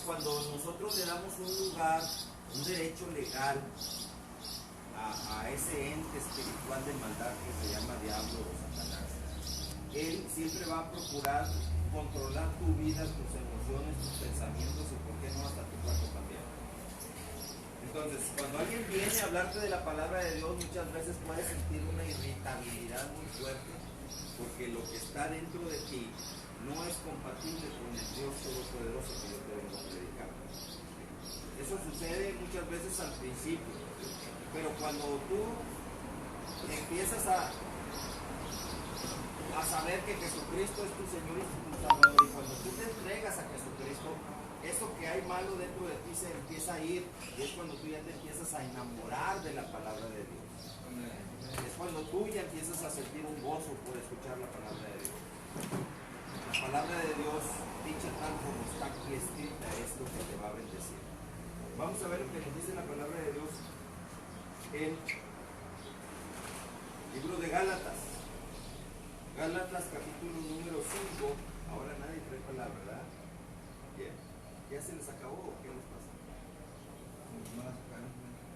cuando nosotros le damos un lugar, un derecho legal a ese ente espiritual de maldad que se llama diablo o Satanás, él siempre va a procurar controlar tu vida, tus emociones, tus pensamientos y por qué no hasta tu cuerpo también. Entonces, cuando alguien viene a hablarte de la palabra de Dios, muchas veces puedes sentir una irritabilidad muy fuerte, porque lo que está dentro de ti no es compatible con el Dios Todopoderoso que yo te vengo a predicar. Eso sucede muchas veces al principio, pero cuando tú empiezas a saber que Jesucristo es tu Señor y tu Salvador, y cuando tú te entregas a Jesucristo, eso que hay malo dentro de ti se empieza a ir, y es cuando tú ya te empiezas a enamorar de la palabra de Dios. Es cuando tú ya empiezas a sentir un gozo por escuchar la palabra de Dios. La palabra de Dios, dicha tal como está aquí escrita, es lo que te va a bendecir. Vamos a ver lo que nos dice la palabra de Dios en el libro de Gálatas. Gálatas capítulo número 5. Ahora nadie trae palabra, ¿verdad? Bien. ¿Ya se les acabó o qué les pasa?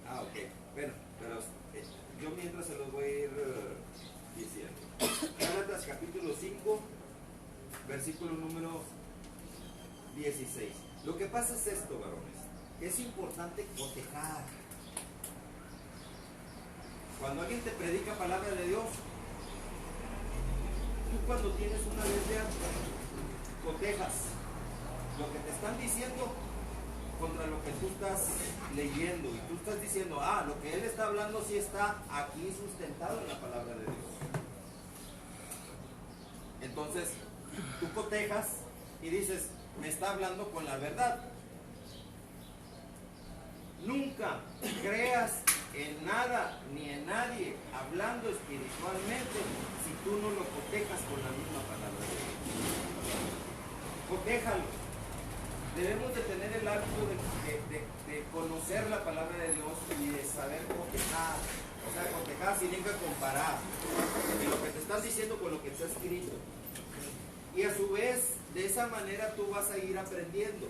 Ah, ok. Bueno, pero yo mientras se los voy a ir diciendo. Gálatas capítulo 5, versículo número 16. Lo que pasa es esto, varones. Es importante cotejar. Cuando alguien te predica palabra de Dios, tú cuando tienes una Biblia, cotejas lo que te están diciendo contra lo que tú estás leyendo, y tú estás diciendo, lo que él está hablando sí está aquí sustentado en la palabra de Dios. Entonces, tú cotejas y dices, me está hablando con la verdad. Nunca creas en nada ni en nadie hablando espiritualmente si tú no lo cotejas con la misma palabra de Dios. Cotéjalo. Debemos de tener el hábito de conocer la palabra de Dios y de saber cotejar. O sea, cotejar significa comparar y lo que te estás diciendo con lo que está escrito. Y a su vez, de esa manera tú vas a ir aprendiendo.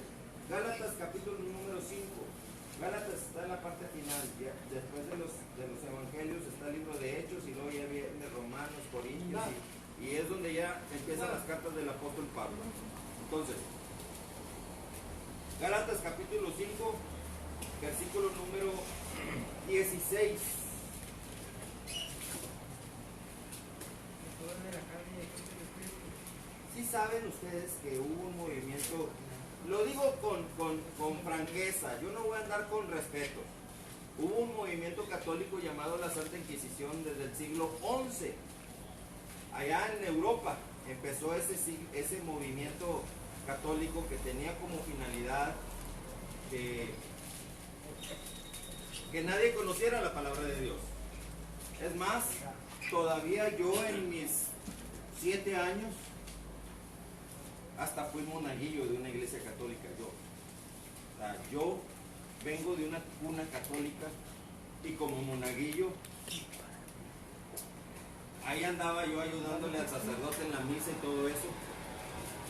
Gálatas capítulo número 5. Gálatas está en la parte final. Ya, después de los evangelios está el libro de Hechos y luego ya viene Romanos, Corintios y es donde ya empiezan las cartas del apóstol Pablo. Entonces, Gálatas capítulo 5, versículo número 16. Sí saben ustedes que hubo un movimiento, lo digo con franqueza, yo no voy a andar con respeto. Hubo un movimiento católico llamado la Santa Inquisición desde el siglo XI. Allá en Europa empezó ese movimiento católico que tenía como finalidad que nadie conociera la palabra de Dios. Es más, todavía yo en mis 7 años hasta fui monaguillo de una iglesia católica. Yo vengo de una cuna católica y como monaguillo ahí andaba yo ayudándole al sacerdote en la misa y todo eso,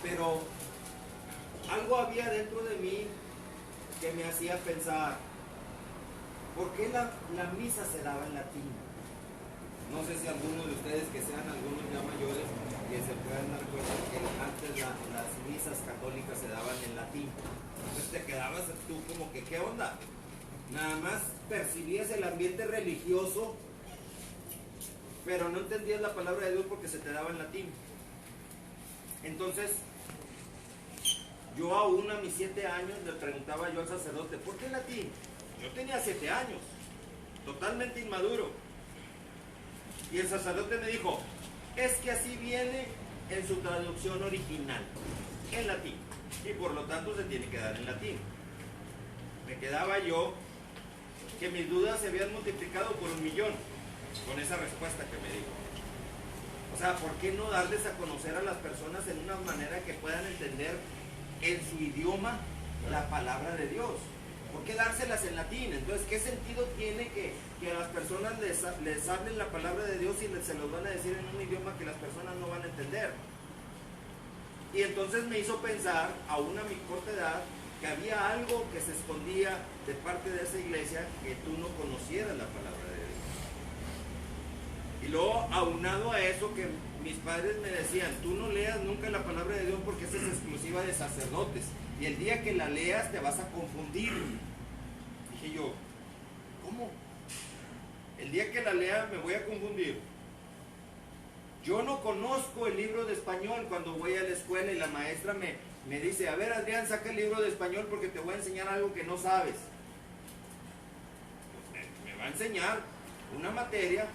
pero algo había dentro de mí que me hacía pensar, ¿por qué la misa se daba en latín? No sé si algunos de ustedes que sean algunos ya mayores que se puedan dar cuenta que antes las misas católicas se daban en latín. Entonces te quedabas tú como que, ¿qué onda? Nada más percibías el ambiente religioso, pero no entendías la palabra de Dios porque se te daba en latín. Entonces, yo aún a mis 7 años le preguntaba yo al sacerdote, ¿por qué latín? Yo tenía 7 años, totalmente inmaduro. Y el sacerdote me dijo, es que así viene en su traducción original, en latín, y por lo tanto se tiene que dar en latín. Me quedaba yo que mis dudas se habían multiplicado por 1,000,000 con esa respuesta que me dijo. O sea, ¿por qué no darles a conocer a las personas en una manera que puedan entender en su idioma la palabra de Dios? ¿Por qué dárselas en latín? Entonces, ¿qué sentido tiene que a las personas les hablen la palabra de Dios y se los van a decir en un idioma que las personas no van a entender? Y entonces me hizo pensar, aún a mi corta edad, que había algo que se escondía de parte de esa iglesia, que tú no conocieras la palabra de Dios. Y luego, aunado a eso, que mis padres me decían, tú no leas nunca la palabra de Dios porque esa es exclusiva de sacerdotes, y el día que la leas te vas a confundir. Dije yo, ¿cómo? El día que la lea me voy a confundir. Yo no conozco el libro de español cuando voy a la escuela y la maestra me dice, a ver, Adrián, saca el libro de español porque te voy a enseñar algo que no sabes. Pues me va a enseñar una materia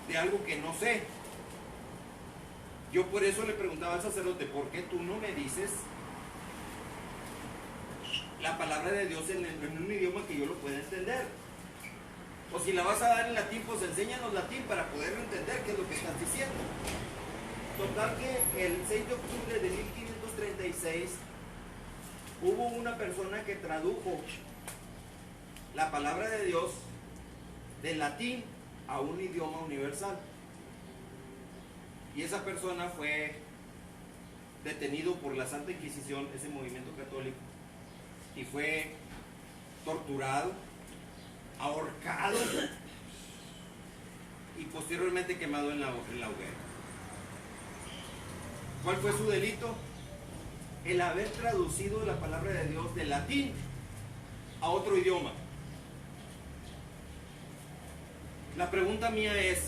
de algo que no sé. Yo por eso le preguntaba al sacerdote, ¿por qué tú no me dices la palabra de Dios en un idioma que yo lo pueda entender? O si la vas a dar en latín, pues enséñanos latín para poderlo entender qué es lo que estás diciendo. Total que el 6 de octubre de 1536 hubo una persona que tradujo la palabra de Dios del latín a un idioma universal. Y esa persona fue detenido por la Santa Inquisición, ese movimiento católico, y fue torturado, ahorcado y posteriormente quemado en la hoguera. ¿Cuál fue su delito? El haber traducido la palabra de Dios del latín a otro idioma. La pregunta mía es,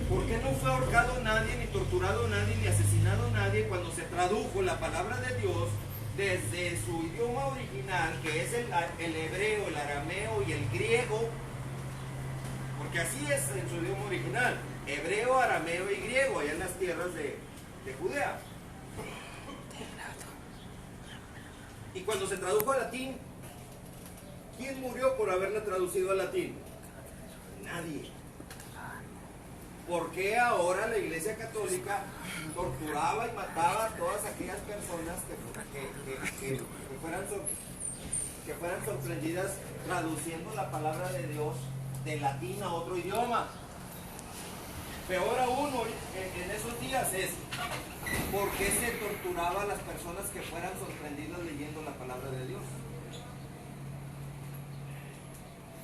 ¿por qué no fue ahorcado nadie, ni torturado nadie, ni asesinado nadie cuando se tradujo la palabra de Dios desde su idioma original, que es el hebreo, el arameo y el griego? Porque así es en su idioma original: hebreo, arameo y griego, allá en las tierras de Judea. Y cuando se tradujo al latín, ¿quién murió por haberla traducido al latín? Nadie. ¿Por qué ahora la Iglesia Católica torturaba y mataba a todas aquellas personas que fueran sorprendidas traduciendo la palabra de Dios de latín a otro idioma? Peor aún en esos días es, ¿por qué se torturaba a las personas que fueran sorprendidas leyendo la palabra de Dios?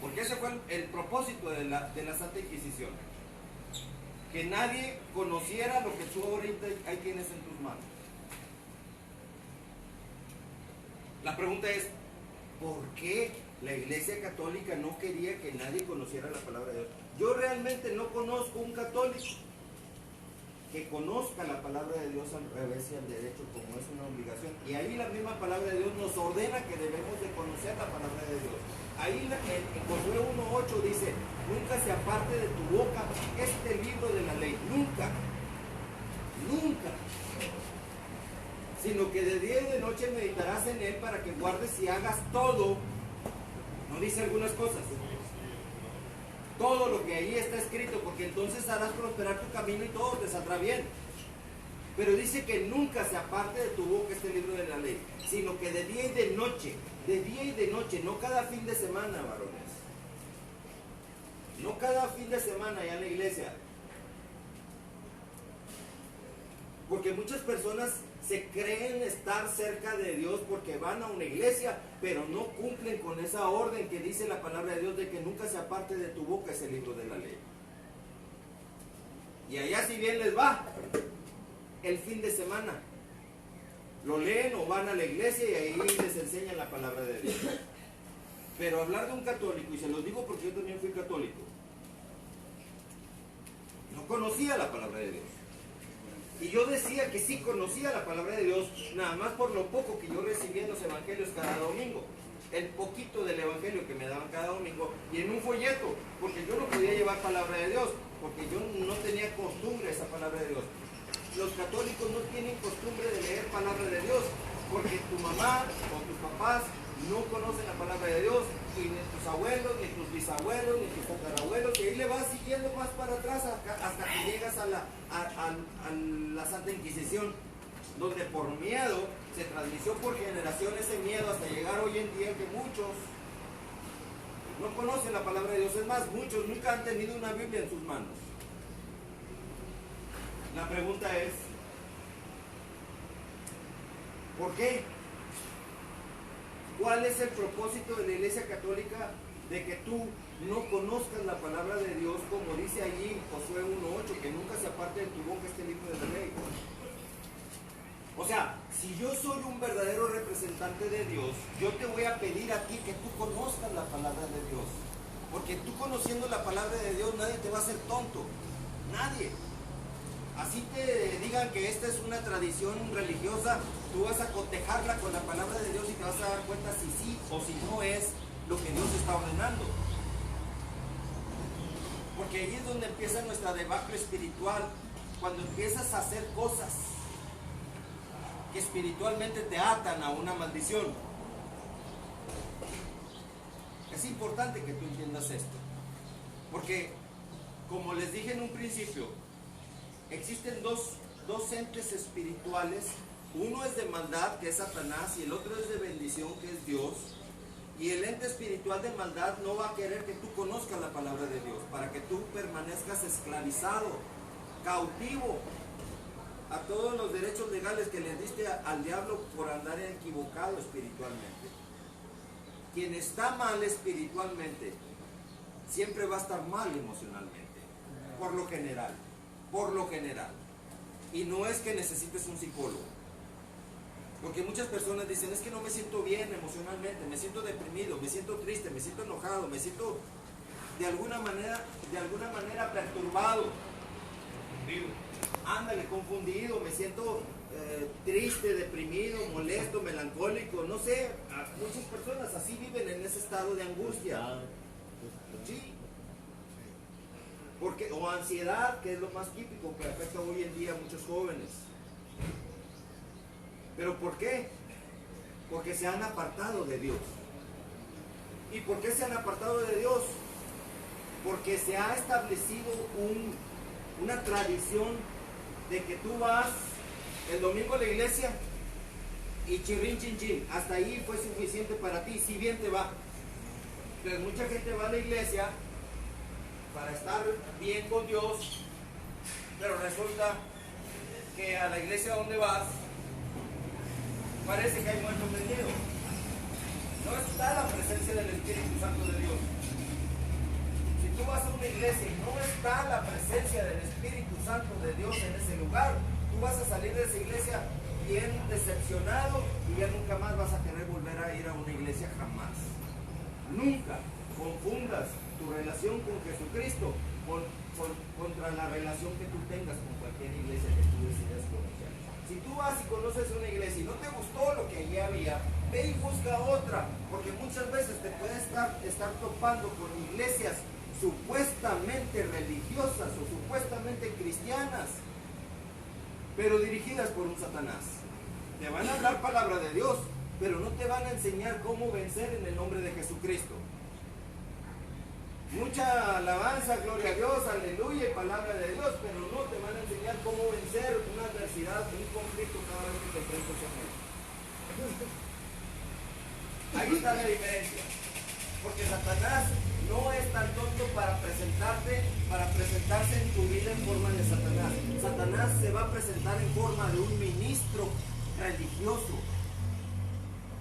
Porque ese fue el propósito de la Santa Inquisición. Que nadie conociera lo que tú ahorita ahí tienes en tus manos. La pregunta es, ¿por qué la Iglesia Católica no quería que nadie conociera la palabra de Dios? Yo realmente no conozco un católico que conozca la palabra de Dios al revés y al derecho, como es una obligación. Y ahí la misma palabra de Dios nos ordena que debemos de conocer la palabra de Dios. Ahí en Josué 1:8 dice, nunca se aparte de tu boca este libro de la ley, nunca, nunca, sino que de día y de noche meditarás en él para que guardes y hagas todo. No dice algunas cosas, todo lo que ahí está escrito, porque entonces harás prosperar tu camino y todo te saldrá bien. Pero dice que nunca se aparte de tu boca este libro de la ley, sino que de día y de noche, no cada fin de semana, varones, no cada fin de semana allá en la iglesia. Porque muchas personas se creen estar cerca de Dios porque van a una iglesia, pero no cumplen con esa orden que dice la palabra de Dios de que nunca se aparte de tu boca ese libro de la ley. Y allá si bien les va, el fin de semana lo leen o van a la iglesia y ahí les enseñan la palabra de Dios. Pero hablar de un católico, y se los digo porque yo también fui católico, no conocía la palabra de Dios. Y yo decía que sí conocía la palabra de Dios, nada más por lo poco que yo recibía en los evangelios cada domingo. El poquito del evangelio que me daban cada domingo, y en un folleto, porque yo no podía llevar palabra de Dios, porque yo no tenía costumbre esa palabra de Dios. Los católicos no tienen costumbre de leer palabra de Dios, porque tu mamá o tus papás no conocen la palabra de Dios, y ni tus abuelos, ni tus bisabuelos, ni tus tatarabuelos, y ahí le vas siguiendo más para atrás hasta que llegas a la Santa Inquisición, donde por miedo se transmitió por generación ese miedo hasta llegar hoy en día que muchos no conocen la palabra de Dios. Es más, muchos nunca han tenido una Biblia en sus manos. La pregunta es, ¿Por qué? ¿Cuál es el propósito de la Iglesia Católica de que tú no conozcas la palabra de Dios, como dice allí Josué 1:8, que nunca se aparte de tu boca este libro de la ley? O sea, si yo soy un verdadero representante de Dios, yo te voy a pedir a ti que tú conozcas la palabra de Dios. Porque tú conociendo la palabra de Dios, nadie te va a hacer tonto. Nadie. Así te digan que esta es una tradición religiosa, tú vas a cotejarla con la palabra de Dios y te vas a dar cuenta si sí o si no es lo que Dios está ordenando. Porque ahí es donde empieza nuestra debacle espiritual, cuando empiezas a hacer cosas que espiritualmente te atan a una maldición. Es importante que tú entiendas esto, porque como les dije en un principio, existen dos entes espirituales. Uno es de maldad, que es Satanás, y el otro es de bendición, que es Dios. Y el ente espiritual de maldad no va a querer que tú conozcas la palabra de Dios, para que tú permanezcas esclavizado, cautivo a todos los derechos legales que le diste al diablo por andar equivocado espiritualmente. Quien está mal espiritualmente siempre va a estar mal emocionalmente, por lo general. Y no es que necesites un psicólogo, porque muchas personas dicen, es que no me siento bien emocionalmente, me siento deprimido, me siento triste, me siento enojado, me siento de alguna manera perturbado, confundido, me siento triste, deprimido, molesto, melancólico, no sé. Muchas personas así viven en ese estado de angustia. Sí. Porque, o ansiedad, que es lo más típico que afecta hoy en día a muchos jóvenes. ¿Pero por qué? Porque se han apartado de Dios. ¿Y por qué se han apartado de Dios? Porque se ha establecido una tradición de que tú vas el domingo a la iglesia y chirrin chin chin, hasta ahí fue suficiente para ti, si bien te va. Entonces mucha gente va a la iglesia para estar bien con Dios, pero resulta que a la iglesia donde vas parece que hay muerto prendido. No está la presencia del Espíritu Santo de Dios. Si tú vas a una iglesia y no está la presencia del Espíritu Santo de Dios en ese lugar, tú vas a salir de esa iglesia bien decepcionado y ya nunca más vas a querer volver a ir a una iglesia, jamás. Nunca confundas tu relación con Jesucristo contra la relación que tú tengas con cualquier iglesia que tú decidas conocer. Si tú vas y conoces una iglesia y no te gustó lo que allí había, ve y busca otra, porque muchas veces te puedes estar topando con iglesias supuestamente religiosas o supuestamente cristianas, pero dirigidas por un Satanás. Te van a hablar palabra de Dios, pero no te van a enseñar cómo vencer en el nombre de Jesucristo. Mucha alabanza, gloria a Dios, aleluya, y palabra de Dios, pero no te van a enseñar cómo vencer una adversidad, un conflicto cada vez que te enfrentas con él. Ahí está la diferencia. Porque Satanás no es tan tonto para presentarse en tu vida en forma de Satanás. Satanás se va a presentar en forma de un ministro religioso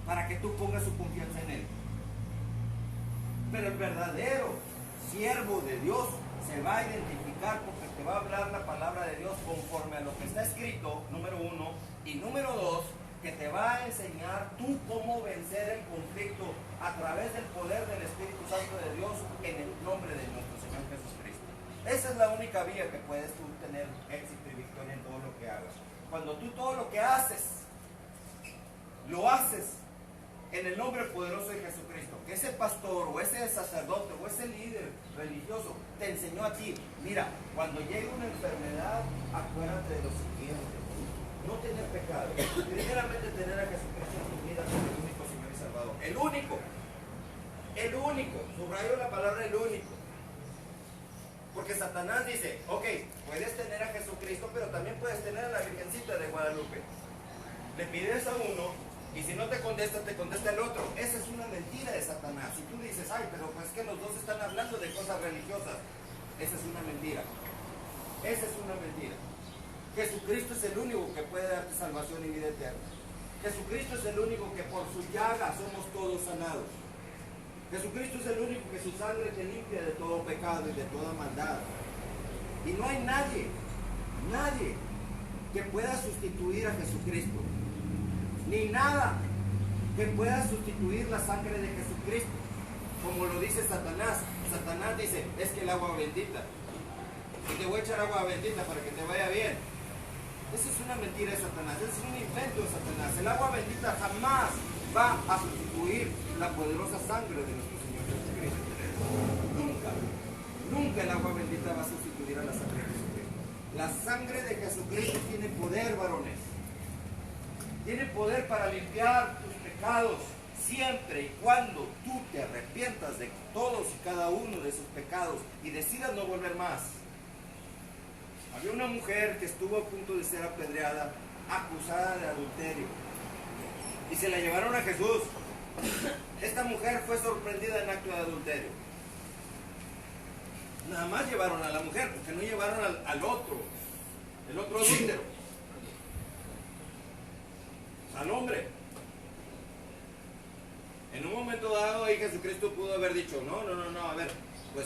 para que tú pongas su confianza en él. Pero el verdadero siervo de Dios se va a identificar porque te va a hablar la palabra de Dios conforme a lo que está escrito, número uno, y número dos, que te va a enseñar tú cómo vencer el conflicto a través del poder del Espíritu Santo de Dios en el nombre de nuestro Señor Jesucristo. Esa es la única vía que puedes tú tener éxito y victoria en todo lo que hagas. Cuando tú todo lo que haces, lo haces en el nombre poderoso de Jesucristo, que ese pastor o ese sacerdote o ese líder religioso te enseñó a ti. Mira, cuando llegue una enfermedad, acuérdate de lo siguiente: no tener pecado, primeramente tener a Jesucristo en tu vida como el único Señor y Salvador. El único, subrayo la palabra el único, porque Satanás dice, ok, puedes tener a Jesucristo, pero también puedes tener a la Virgencita de Guadalupe. Le pides a uno y si no te contesta el otro. Esa es una mentira de Satanás. Si tú dices, ay, pero pues que los dos están hablando de cosas religiosas, esa es una mentira. Esa es una mentira. Jesucristo es el único que puede darte salvación y vida eterna. Jesucristo es el único que por su llaga somos todos sanados. Jesucristo es el único que su sangre te limpia de todo pecado y de toda maldad. Y no hay nadie que pueda sustituir a Jesucristo. Ni nada que pueda sustituir la sangre de Jesucristo. Como lo dice Satanás. Satanás dice, es que el agua bendita. Y te voy a echar agua bendita para que te vaya bien. Esa es una mentira de Satanás. Ese es un invento de Satanás. El agua bendita jamás va a sustituir la poderosa sangre de nuestro Señor Jesucristo. Nunca el agua bendita va a sustituir a la sangre de Jesucristo. La sangre de Jesucristo tiene poder, varones. Tiene poder para limpiar tus pecados siempre y cuando tú te arrepientas de todos y cada uno de esos pecados y decidas no volver más. Había una mujer que estuvo a punto de ser apedreada, acusada de adulterio, y se la llevaron a Jesús. Esta mujer fue sorprendida en acto de adulterio. Nada más llevaron a la mujer, porque no llevaron al otro, el otro adúltero, al hombre. En un momento dado ahí Jesucristo pudo haber dicho, no, a ver, pues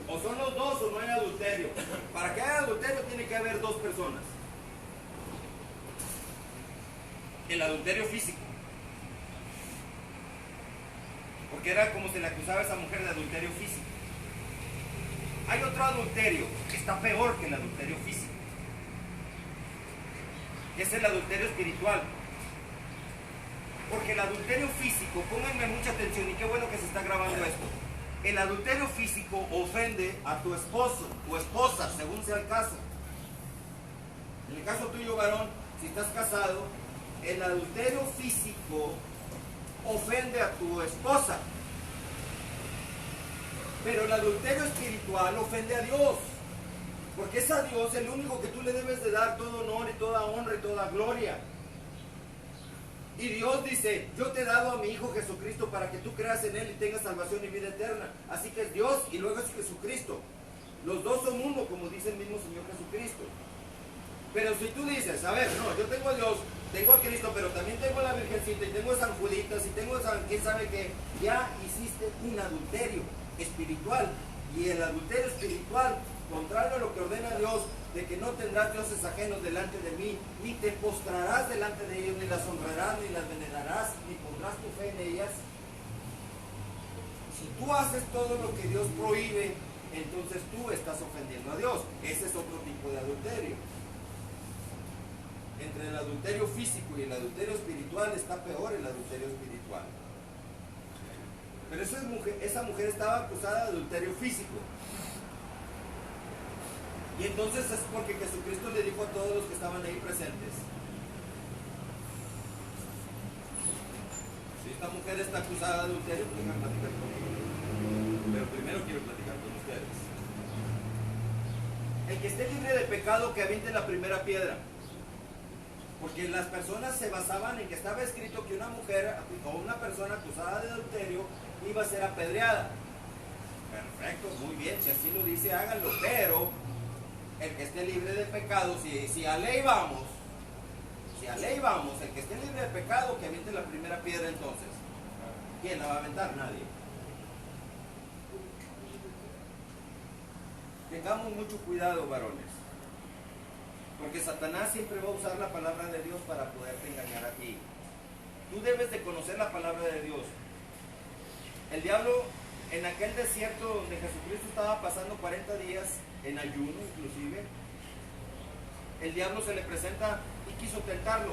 o son los dos o no hay adulterio. Para que haya adulterio tiene que haber dos personas. El adulterio físico, porque era como se le acusaba a esa mujer de adulterio físico. Hay otro adulterio que está peor que el adulterio físico, que es el adulterio espiritual. Porque el adulterio físico, pónganme mucha atención, y qué bueno que se está grabando esto. El adulterio físico ofende a tu esposo o esposa, según sea el caso. En el caso tuyo, varón, si estás casado, el adulterio físico ofende a tu esposa. Pero el adulterio espiritual ofende a Dios. Porque es a Dios el único que tú le debes de dar todo honor y toda honra y toda gloria. Y Dios dice, yo te he dado a mi Hijo Jesucristo para que tú creas en Él y tengas salvación y vida eterna. Así que es Dios y luego es Jesucristo. Los dos son uno, como dice el mismo Señor Jesucristo. Pero si tú dices, a ver, no, yo tengo a Dios, tengo a Cristo, pero también tengo a la Virgencita y tengo a San Juditas y tengo a San, quién sabe qué, ya hiciste un adulterio espiritual. Y el adulterio espiritual, contrario a lo que ordena Dios, de que no tendrás dioses ajenos delante de mí, ni te postrarás delante de ellos, ni las honrarás, ni las venerarás, ni pondrás tu fe en ellas. Si tú haces todo lo que Dios prohíbe, entonces tú estás ofendiendo a Dios. Ese es otro tipo de adulterio. Entre el adulterio físico y el adulterio espiritual está peor el adulterio espiritual. Pero esa mujer estaba acusada de adulterio físico. Y entonces es porque Jesucristo le dijo a todos los que estaban ahí presentes, si esta mujer está acusada de adulterio, pues vengan a platicar conmigo. Pero primero quiero platicar con ustedes. El que esté libre de pecado, que aviente la primera piedra. Porque las personas se basaban en que estaba escrito que una mujer o una persona acusada de adulterio iba a ser apedreada. Perfecto, muy bien, si así lo dice, háganlo. Pero el que esté libre de pecado, si a ley vamos, el que esté libre de pecado, que aviente la primera piedra entonces. ¿Quién la va a aventar? Nadie. Tengamos mucho cuidado, varones. Porque Satanás siempre va a usar la palabra de Dios para poderte engañar a ti. Tú debes de conocer la palabra de Dios. El diablo, en aquel desierto donde Jesucristo estaba pasando 40 días en ayuno inclusive, el diablo se le presenta y quiso tentarlo.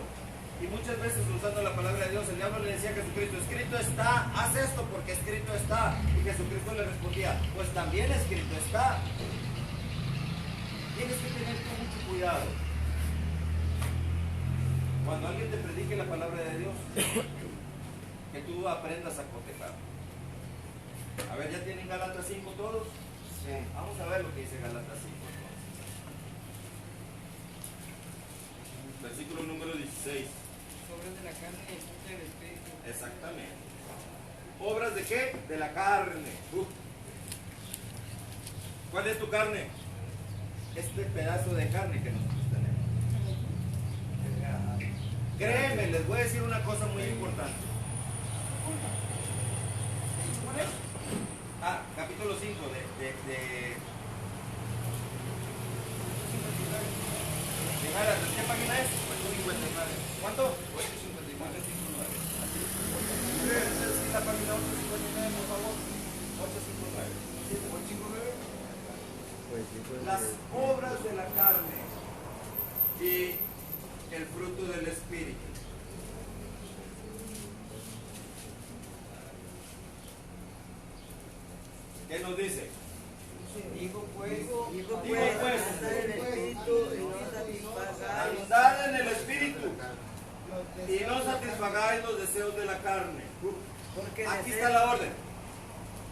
Y muchas veces usando la palabra de Dios, el diablo le decía a Jesucristo, escrito está, haz esto porque escrito está. Y Jesucristo le respondía, pues también escrito está. Tienes que tener mucho cuidado cuando alguien te predique la palabra de Dios, que tú aprendas a cotejar. A ver, ¿ya tienen Gálatas 5 todos? Sí. Vamos a ver lo que dice Gálatas 5 entonces. Versículo número 16. Obras de la carne y fruto del espíritu. Exactamente. ¿Obras de qué? De la carne. ¿Cuál es tu carne? Este pedazo de carne que nosotros tenemos. Créeme, les voy a decir una cosa muy importante. Capítulo 5 de Gálatas, ¿qué página es? 859. ¿Cuánto? 859. La página 859, por favor. 859. Las obras de la carne y el fruto del Espíritu. ¿Qué nos dice? Digo pues, andad en el Espíritu y no satisfagáis los deseos de la carne. Aquí está la orden.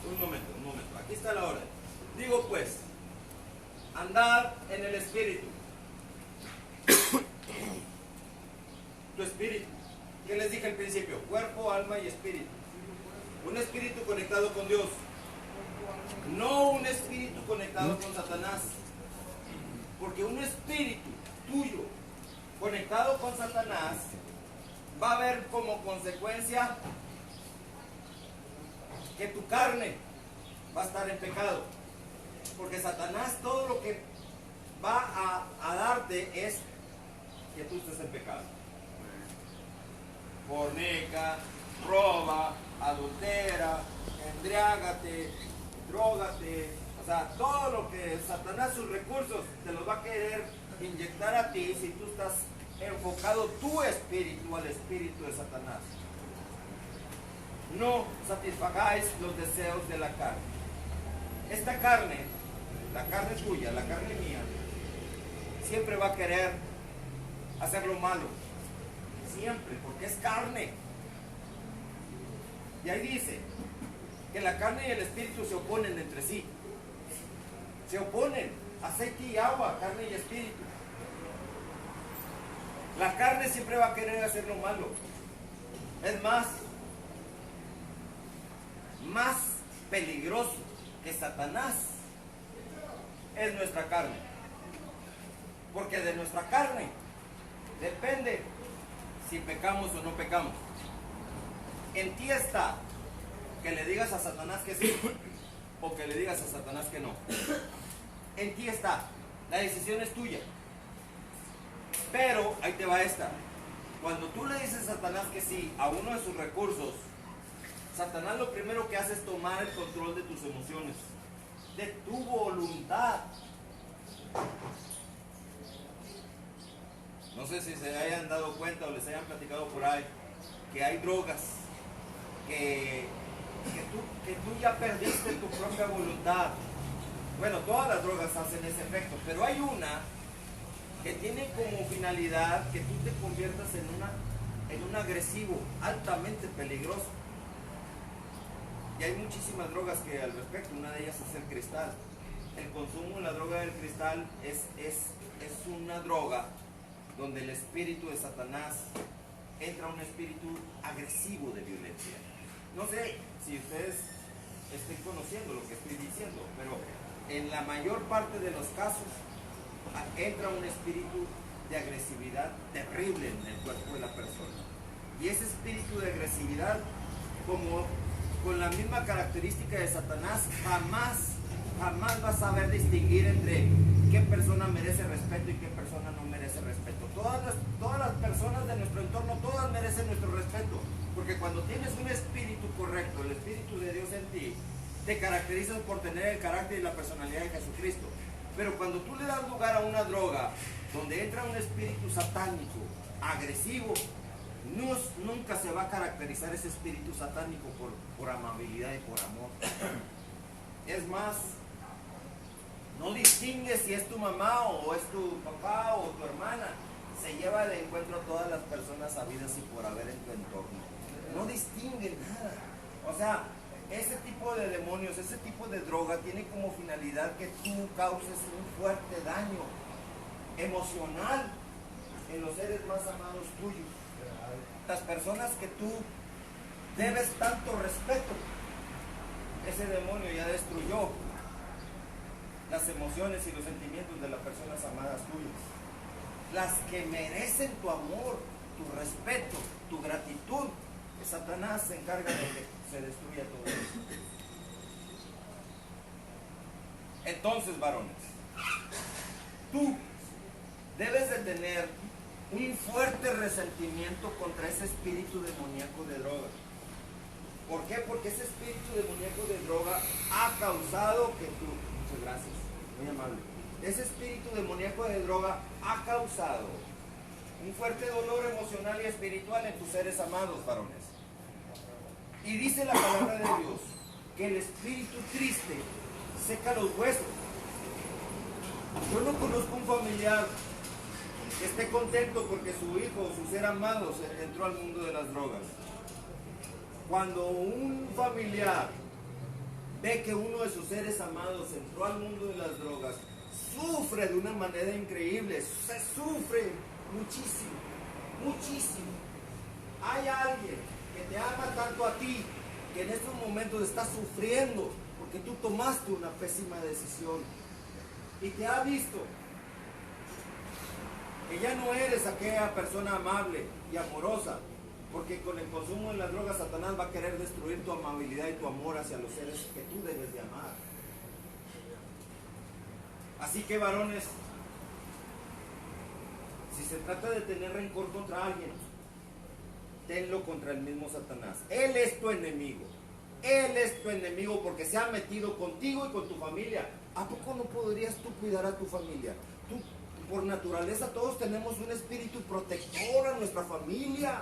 Un momento. Aquí está la orden. Digo pues, andad en el Espíritu. Tu espíritu. ¿Qué les dije al principio? Cuerpo, alma y espíritu. Un espíritu conectado con Dios. No un espíritu conectado con Satanás. Porque un espíritu tuyo conectado con Satanás va a haber como consecuencia que tu carne va a estar en pecado. Porque Satanás todo lo que va a darte es que tú estés en pecado. Fornica, roba, adultera, embriágate, drógate. O sea, todo lo que Satanás, sus recursos, te los va a querer inyectar a ti si tú estás enfocado tu espíritu al espíritu de Satanás. No satisfagáis los deseos de la carne. Esta carne, la carne tuya, la carne mía, siempre va a querer hacer lo malo. Siempre, porque es carne. Y ahí dice que la carne y el espíritu se oponen entre sí. Se oponen, aceite y agua, carne y espíritu. La carne siempre va a querer hacer lo malo. Es más peligroso que Satanás es nuestra carne. Porque de nuestra carne depende si pecamos o no pecamos. En ti está que le digas a Satanás que sí o que le digas a Satanás que no. En ti está. La decisión es tuya. Pero ahí te va esta. Cuando tú le dices a Satanás que sí a uno de sus recursos, Satanás lo primero que hace es tomar el control de tus emociones, de tu voluntad. No sé si se hayan dado cuenta o les hayan platicado por ahí que hay drogas que tú ya perdiste tu propia voluntad. Bueno, todas las drogas hacen ese efecto, pero hay una que tiene como finalidad que tú te conviertas en un agresivo, altamente peligroso. Y hay muchísimas drogas que al respecto, una de ellas es el cristal. El consumo de la droga del cristal es una droga donde el espíritu de Satanás entra un espíritu agresivo de violencia. No sé si ustedes estén conociendo lo que estoy diciendo, pero en la mayor parte de los casos entra un espíritu de agresividad terrible en el cuerpo de la persona. Y ese espíritu de agresividad, como con la misma característica de Satanás, jamás vas a saber distinguir entre qué persona merece respeto y qué persona no merece respeto. Todas las personas de nuestro entorno, todas merecen nuestro respeto, porque cuando tienes un espíritu correcto, el espíritu de Dios en ti, te caracterizas por tener el carácter y la personalidad de Jesucristo. Pero cuando tú le das lugar a una droga donde entra un espíritu satánico, agresivo, nunca se va a caracterizar ese espíritu satánico por amabilidad y por amor. Es más, no distingue si es tu mamá o es tu papá o tu hermana. Se lleva de encuentro a todas las personas habidas y por haber en tu entorno. No distingue nada. O sea, ese tipo de demonios, ese tipo de droga tiene como finalidad que tú causes un fuerte daño emocional en los seres más amados tuyos. Las personas que tú debes tanto respeto, ese demonio ya destruyó las emociones y los sentimientos de las personas amadas tuyas. Las que merecen tu amor, tu respeto, tu gratitud, que Satanás se encarga de que se destruya todo eso. Entonces, varones, tú debes de tener un fuerte resentimiento contra ese espíritu demoníaco de droga. ¿Por qué? Porque ese espíritu demoníaco de droga ha causado que tú... Muchas gracias, muy amable. Ese espíritu demoníaco de droga ha causado un fuerte dolor emocional y espiritual en tus seres amados, varones. Y dice la palabra de Dios que el espíritu triste seca los huesos. Yo no conozco un familiar que esté contento porque su hijo o su ser amado entró al mundo de las drogas. Cuando un familiar ve que uno de sus seres amados entró al mundo de las drogas, sufre de una manera increíble, se sufre muchísimo, muchísimo. Hay alguien que te ama tanto a ti, que en estos momentos está sufriendo porque tú tomaste una pésima decisión y te ha visto que ya no eres aquella persona amable y amorosa, porque con el consumo de las drogas Satanás va a querer destruir tu amabilidad y tu amor hacia los seres que tú debes de amar. Así que, varones, si se trata de tener rencor contra alguien, tenlo contra el mismo Satanás. Él es tu enemigo. Él es tu enemigo porque se ha metido contigo y con tu familia. ¿A poco no podrías tú cuidar a tu familia? Tú, por naturaleza, todos tenemos un espíritu protector a nuestra familia.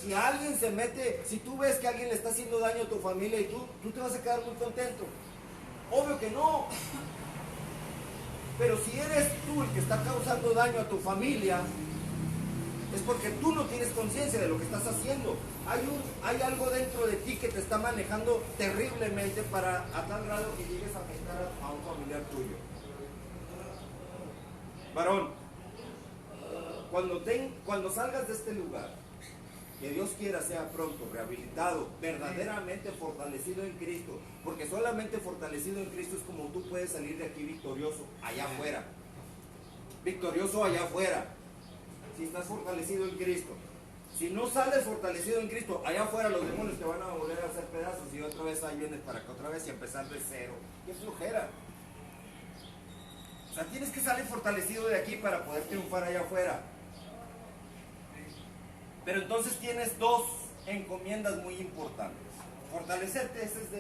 Si alguien se mete, si tú ves que alguien le está haciendo daño a tu familia y tú te vas a quedar muy contento. Obvio que no. Pero si eres tú el que está causando daño a tu familia, es porque tú no tienes conciencia de lo que estás haciendo. Hay algo dentro de ti que te está manejando terriblemente a tal grado que llegues a afectar a un familiar tuyo. Varón, cuando salgas de este lugar, que Dios quiera sea pronto rehabilitado, verdaderamente fortalecido en Cristo, porque solamente fortalecido en Cristo es como tú puedes salir de aquí victorioso allá afuera. Victorioso allá afuera, si estás fortalecido en Cristo. Si no sales fortalecido en Cristo, allá afuera los demonios te van a volver a hacer pedazos y otra vez ahí vienes para acá otra vez y empezar de cero. ¡Qué flojera! O sea, tienes que salir fortalecido de aquí para poder triunfar allá afuera. Pero entonces tienes dos encomiendas muy importantes. Fortalecerte, ese es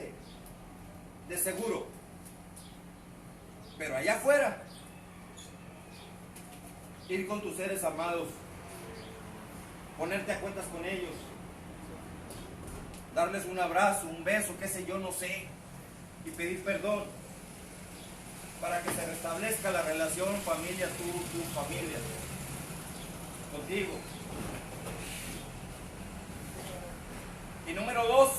de seguro. Pero allá afuera, ir con tus seres amados, ponerte a cuentas con ellos, darles un abrazo, un beso, qué sé yo, no sé, y pedir perdón para que se restablezca la relación familia, tu familia, contigo. Y número 2,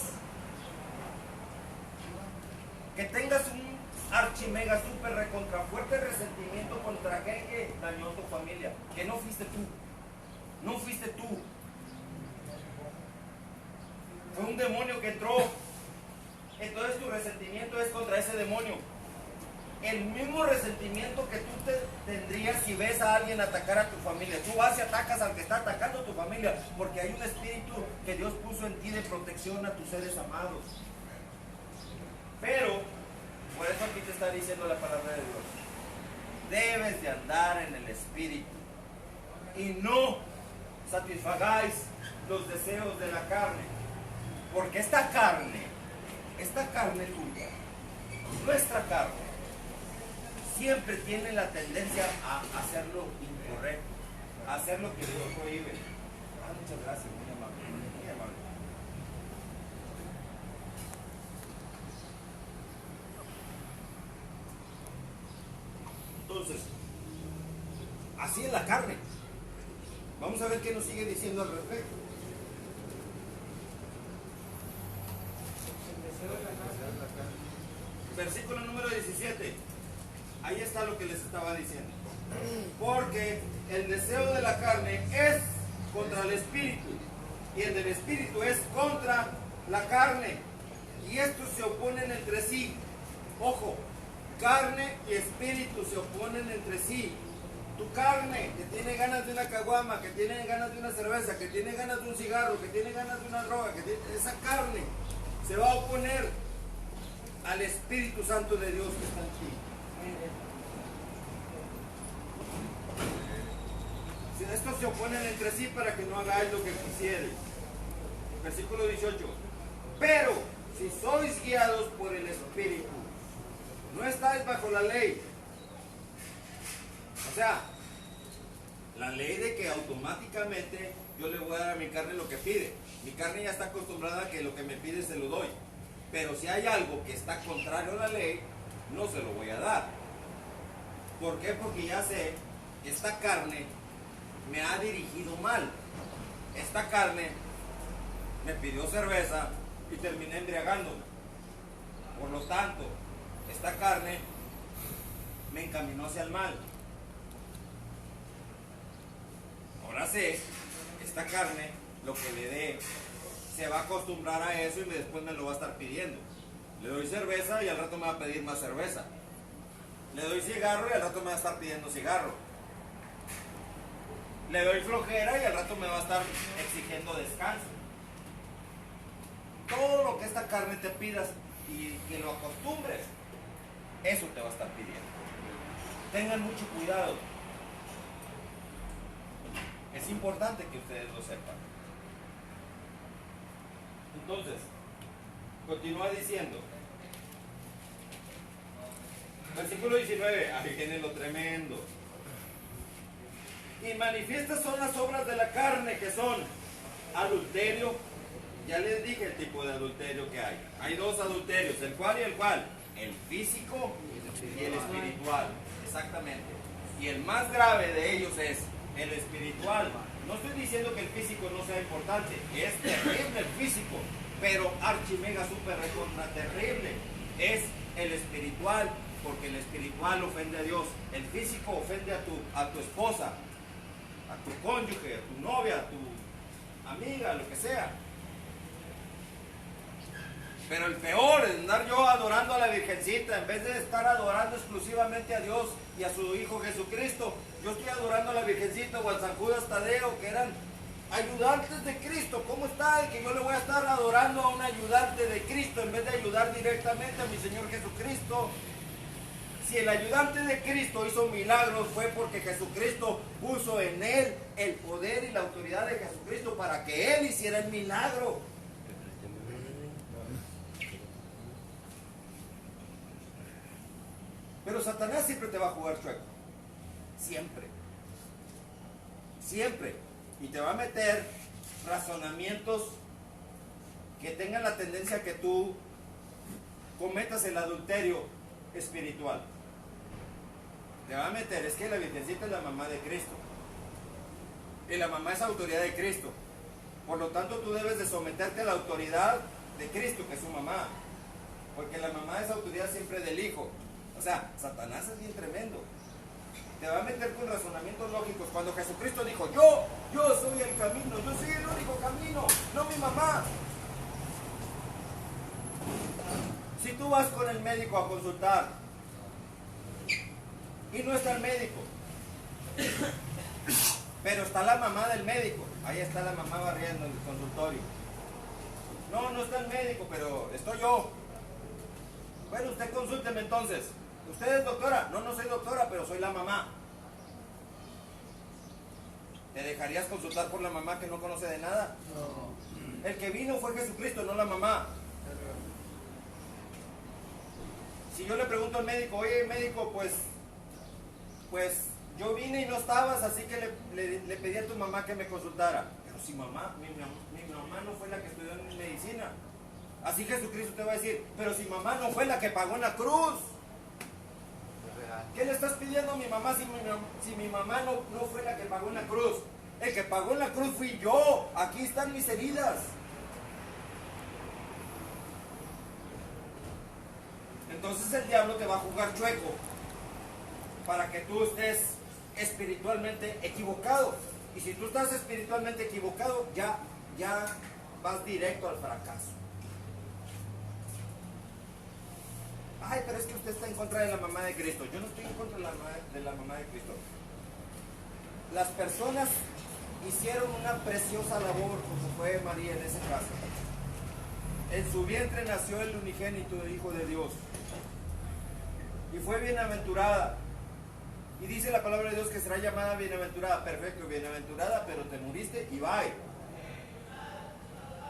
que tengas un archimega super recontra fuerte resentimiento contra aquel que dañó a tu familia, que no fuiste tú, no fuiste tú, fue un demonio que entró. Entonces tu resentimiento es contra ese demonio. El mismo resentimiento que tú tendrías si ves a alguien atacar a tu familia. Tú vas y atacas al que está atacando a tu familia, porque hay un espíritu que Dios puso en ti de protección a tus seres amados. Pero, por eso aquí te está diciendo la palabra de Dios, debes de andar en el espíritu y no satisfagáis los deseos de la carne, porque esta carne tuya, nuestra carne, siempre tiene la tendencia a hacer lo incorrecto, a hacer lo que Dios prohíbe. Muchas gracias, muy amable, muy amable. Entonces, así es la carne. Vamos a ver qué nos sigue diciendo al respecto. Versículo número 17. Ahí está lo que les estaba diciendo. Porque el deseo de la carne es contra el espíritu, y el del espíritu es contra la carne, y estos se oponen entre sí. Ojo, carne y espíritu se oponen entre sí. Tu tu carne, que tiene ganas de una caguama, que tiene ganas de una cerveza, que tiene ganas de un cigarro, que tiene ganas de una droga, esa carne se va a oponer al Espíritu Santo de Dios que está en ti. Si estos se oponen entre sí para que no hagáis lo que quisierais. Versículo 18. Pero si sois guiados por el Espíritu, no estáis bajo la ley. O sea, la ley de que automáticamente yo le voy a dar a mi carne lo que pide. Mi carne ya está acostumbrada a que lo que me pide se lo doy. Pero si hay algo que está contrario a la ley, no se lo voy a dar. ¿Por qué? Porque ya sé que esta carne me ha dirigido mal. Esta carne me pidió cerveza y terminé embriagándome. Por lo tanto, esta carne me encaminó hacia el mal. Ahora sé, esta carne, lo que le dé, se va a acostumbrar a eso y después me lo va a estar pidiendo. Le doy cerveza y al rato me va a pedir más cerveza. Le doy cigarro y al rato me va a estar pidiendo cigarro. Le doy flojera y al rato me va a estar exigiendo descanso. Todo lo que esta carne te pidas y que lo acostumbres, eso te va a estar pidiendo. Tengan mucho cuidado. Es importante que ustedes lo sepan. Entonces, continúa diciendo. Versículo 19, ahí viene lo tremendo. Y manifiestas son las obras de la carne, que son adulterio. Ya les dije el tipo de adulterio que hay. Hay dos adulterios, el cual y el cual. El físico y el espiritual. Exactamente. Y el más grave de ellos es el espiritual. No estoy diciendo que el físico no sea importante. Es terrible el físico. Pero archi mega super recontra terrible es el espiritual. Porque el espiritual ofende a Dios. El físico ofende a tu esposa, a tu cónyuge, a tu novia, a tu amiga, lo que sea. Pero el peor es andar yo adorando a la Virgencita, en vez de estar adorando exclusivamente a Dios y a su Hijo Jesucristo. Yo estoy adorando a la Virgencita o al San Judas Tadeo, que eran ayudantes de Cristo. ¿Cómo está el que yo le voy a estar adorando a un ayudante de Cristo en vez de ayudar directamente a mi Señor Jesucristo? Si el ayudante de Cristo hizo milagros, fue porque Jesucristo puso en él el poder y la autoridad de Jesucristo para que él hiciera el milagro. Pero Satanás siempre te va a jugar chueco. Siempre. Siempre. Y te va a meter razonamientos que tengan la tendencia a que tú cometas el adulterio espiritual. Te va a meter, es que la Virgencita es la mamá de Cristo. Y la mamá es autoridad de Cristo. Por lo tanto, tú debes de someterte a la autoridad de Cristo, que es su mamá. Porque la mamá es autoridad siempre del Hijo. O sea, Satanás es bien tremendo. Te va a meter con razonamientos lógicos. Cuando Jesucristo dijo, yo soy el camino, yo soy el único camino, no mi mamá. Si tú vas con el médico a consultar y no está el médico, pero está la mamá del médico, ahí está la mamá barriendo en el consultorio. No está el médico, pero estoy yo. Bueno, usted consúlteme entonces. ¿Usted es doctora? No soy doctora, pero soy la mamá. ¿Te dejarías consultar por la mamá que no conoce de nada? No. El que vino fue Jesucristo, no la mamá. Si yo le pregunto al médico, oye médico, pues yo vine y no estabas, así que le pedí a tu mamá que me consultara. Pero si mi mamá no fue la que estudió en medicina. Así Jesucristo te va a decir, pero si mamá no fue la que pagó en la cruz. ¿Qué le estás pidiendo a mi mamá si mi mamá no fue la que pagó en la cruz? El que pagó en la cruz fui yo. Aquí están mis heridas. Entonces el diablo te va a jugar chueco para que tú estés espiritualmente equivocado. Y si tú estás espiritualmente equivocado, ya vas directo al fracaso. Ay, pero es que usted está en contra de la mamá de Cristo. Yo no estoy en contra de la mamá de Cristo. las personas hicieron una preciosa labor, como fue María en ese caso. En su vientre nació el unigénito Hijo de Dios. Y fue bienaventurada. Y dice la palabra de Dios que será llamada bienaventurada. Perfecto, bienaventurada, pero te muriste y bye.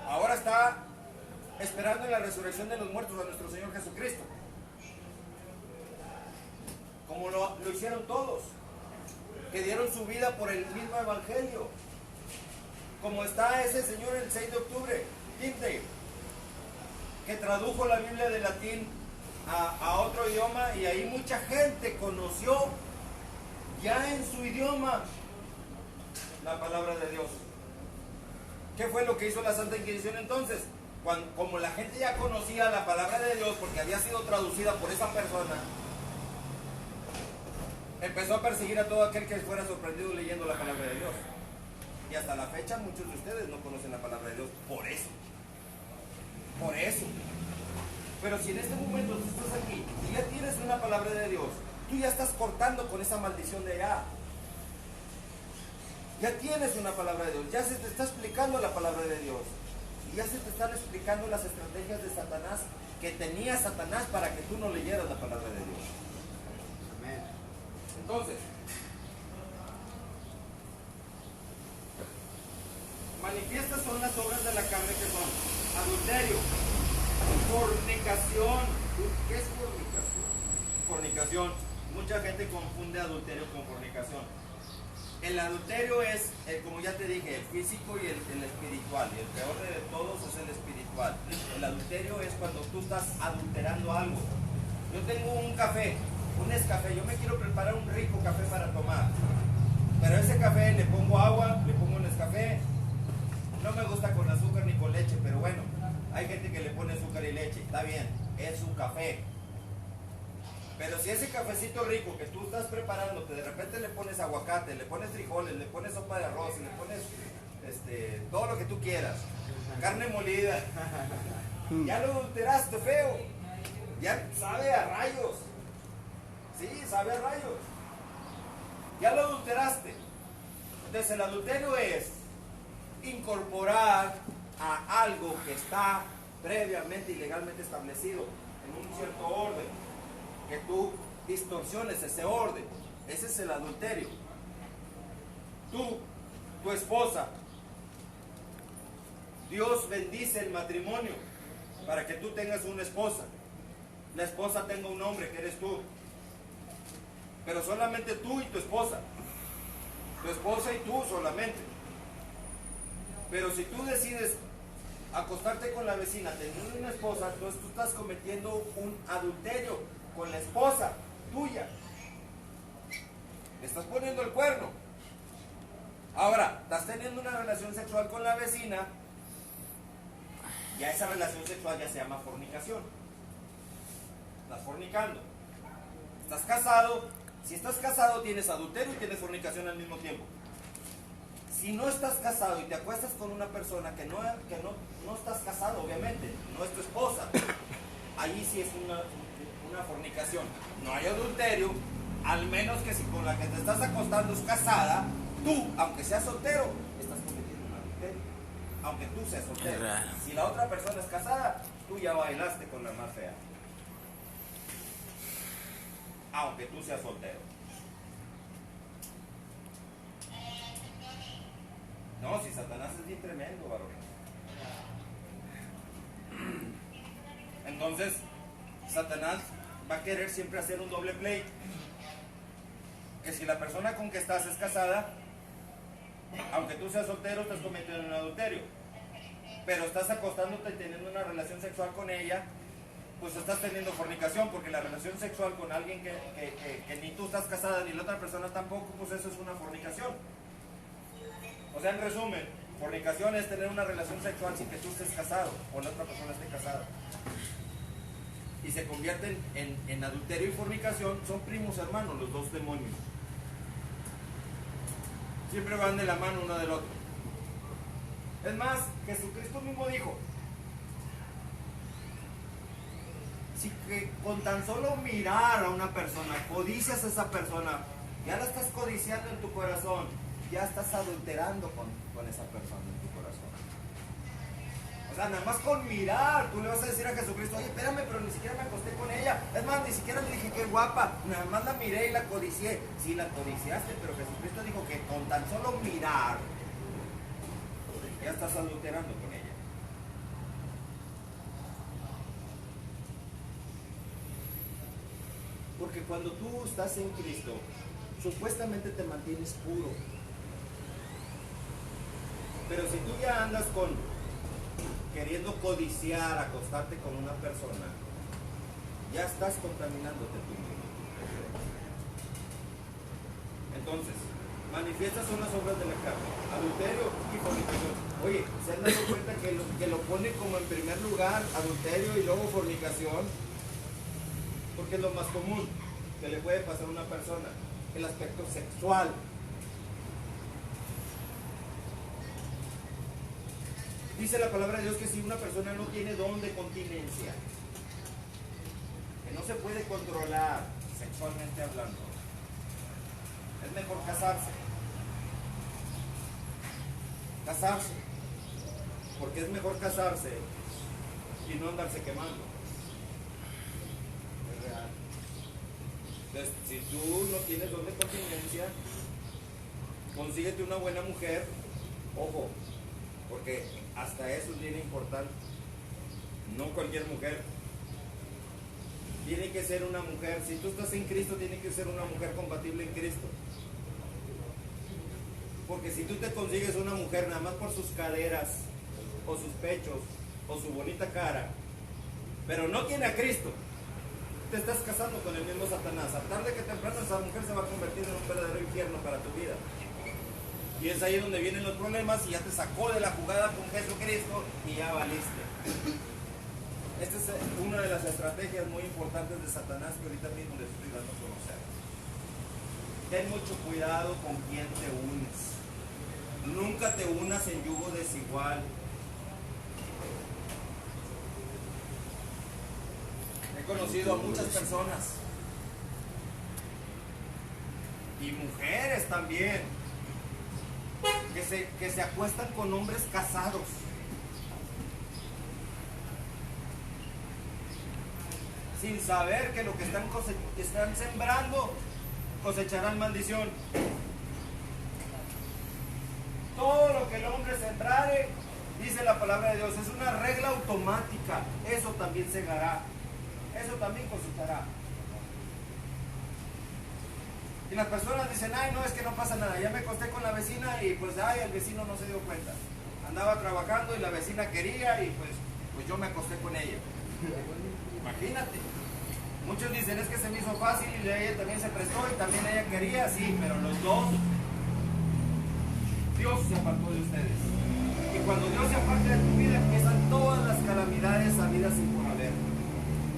Ahora está esperando en la resurrección de los muertos a nuestro Señor Jesucristo. Como lo hicieron todos, que dieron su vida por el mismo evangelio. Como está ese señor el 6 de octubre, Tyndale, que tradujo la Biblia de latín a otro idioma, y ahí mucha gente conoció ya en su idioma la palabra de Dios. ¿Qué fue lo que hizo la Santa Inquisición entonces? Como la gente ya conocía la palabra de Dios porque había sido traducida por esa persona, empezó a perseguir a todo aquel que fuera sorprendido leyendo la palabra de Dios. Y hasta la fecha muchos de ustedes no conocen la palabra de Dios por eso. Por eso. Pero si en este momento tú estás aquí y ya tienes una palabra de Dios, tú ya estás cortando con esa maldición de allá. Ya tienes una palabra de Dios, ya se te está explicando la palabra de Dios. Y ya se te están explicando las estrategias de Satanás que tenía Satanás para que tú no leyeras la palabra de Dios. Amén. Entonces, manifiestas son las obras de la carne, que son adulterio, fornicación. ¿Qué es fornicación? Fornicación. Mucha gente confunde adulterio con fornicación. El adulterio es, como ya te dije, el físico y el espiritual. Y el peor de todos es el espiritual. El adulterio es cuando tú estás adulterando algo. Yo tengo un café, un Nescafé. Yo me quiero preparar un rico café para tomar. Pero ese café le pongo agua, le pongo Nescafé. No me gusta con azúcar ni con leche, pero bueno, hay gente que le pone azúcar y leche. Está bien, es un café. Pero si ese cafecito rico que tú estás preparando, que de repente le pones aguacate, le pones frijoles, le pones sopa de arroz, le pones todo lo que tú quieras, carne molida, ya lo adulteraste feo, ya sabe a rayos, sí, sabe a rayos, ya lo adulteraste. Entonces el adulterio es incorporar a algo que está previamente y legalmente establecido en un cierto orden, que tú distorsiones ese orden. Ese es el adulterio. Tu esposa, Dios bendice el matrimonio para que tú tengas una esposa. La esposa tenga un hombre, que eres tú, pero solamente tú y tu esposa y tú solamente. Pero si tú decides acostarte con la vecina teniendo una esposa, entonces tú estás cometiendo un adulterio con la esposa tuya. Le estás poniendo el cuerno. Ahora, estás teniendo una relación sexual con la vecina, ya esa relación sexual ya se llama fornicación. Estás fornicando. Estás casado. Si estás casado tienes adulterio y tienes fornicación al mismo tiempo. Si no estás casado y te acuestas con una persona que no estás casado, obviamente, no es tu esposa, allí sí es una fornicación. No hay adulterio, al menos que si con la que te estás acostando es casada, tú, aunque seas soltero, estás cometiendo un adulterio. Aunque tú seas soltero. Si la otra persona es casada, tú ya bailaste con la más fea. Aunque tú seas soltero. No, si Satanás es bien tremendo, varón. Entonces, Satanás va a querer siempre hacer un doble play. Que si la persona con que estás es casada, aunque tú seas soltero, estás cometiendo un adulterio. Pero estás acostándote y teniendo una relación sexual con ella, pues estás teniendo fornicación, porque la relación sexual con alguien que ni tú estás casada ni la otra persona tampoco, pues eso es una fornicación. O sea, en resumen, fornicación es tener una relación sexual sin que tú estés casado o la otra persona esté casada. Y se convierten en adulterio y fornicación. Son primos hermanos los dos demonios. Siempre van de la mano uno del otro. Es más, Jesucristo mismo dijo, si que con tan solo mirar a una persona, codicias a esa persona, ya la estás codiciando en tu corazón, ya estás adulterando con esa persona en tu corazón. O sea, nada más con mirar, tú le vas a decir a Jesucristo, oye, espérame, pero ni siquiera me acosté con ella. Es más, ni siquiera le dije qué guapa, nada más la miré y la codicié. Sí, la codiciaste, pero Jesucristo dijo que con tan solo mirar, ya estás adulterando con ella. Porque cuando tú estás en Cristo, supuestamente te mantienes puro. Pero si tú ya andas queriendo codiciar, acostarte con una persona, ya estás contaminándote tú mismo. Entonces, manifiestas son las obras de la carne: adulterio y fornicación. Oye, ¿se han dado cuenta que lo pone como en primer lugar adulterio y luego fornicación? Porque es lo más común que le puede pasar a una persona, el aspecto sexual. Dice la palabra de Dios que si una persona no tiene don de continencia, que no se puede controlar sexualmente hablando, es mejor casarse. Casarse. Porque es mejor casarse y no andarse quemando. Es real. Entonces, si tú no tienes don de continencia, consíguete una buena mujer. Ojo, porque hasta eso es bien importante. No cualquier mujer. Tiene que ser una mujer. Si tú estás en Cristo, tiene que ser una mujer compatible en Cristo. Porque si tú te consigues una mujer nada más por sus caderas, o sus pechos, o su bonita cara, pero no tiene a Cristo, te estás casando con el mismo Satanás. A tarde que temprano esa mujer se va a convertir en un verdadero infierno para tu vida. Y es ahí donde vienen los problemas y ya te sacó de la jugada con Jesucristo y ya valiste. Esta es una de las estrategias muy importantes de Satanás que ahorita mismo les estoy dando a conocer. Ten mucho cuidado con quién te unes. Nunca te unas en yugo desigual. He conocido a muchas personas y mujeres también que se acuestan con hombres casados. Sin saber que lo que están sembrando cosecharán maldición. Todo lo que el hombre sembrare, dice la palabra de Dios, es una regla automática. Eso también segará. Eso también cosechará. Y las personas dicen, ay, no, es que no pasa nada. Ya me acosté con la vecina y pues, ay, el vecino no se dio cuenta. Andaba trabajando y la vecina quería y pues yo me acosté con ella. Imagínate. Muchos dicen, es que se me hizo fácil y ella también se prestó y también ella quería, sí, pero los dos, Dios se apartó de ustedes. Y cuando Dios se aparte de tu vida, empiezan todas las calamidades habidas y por haber.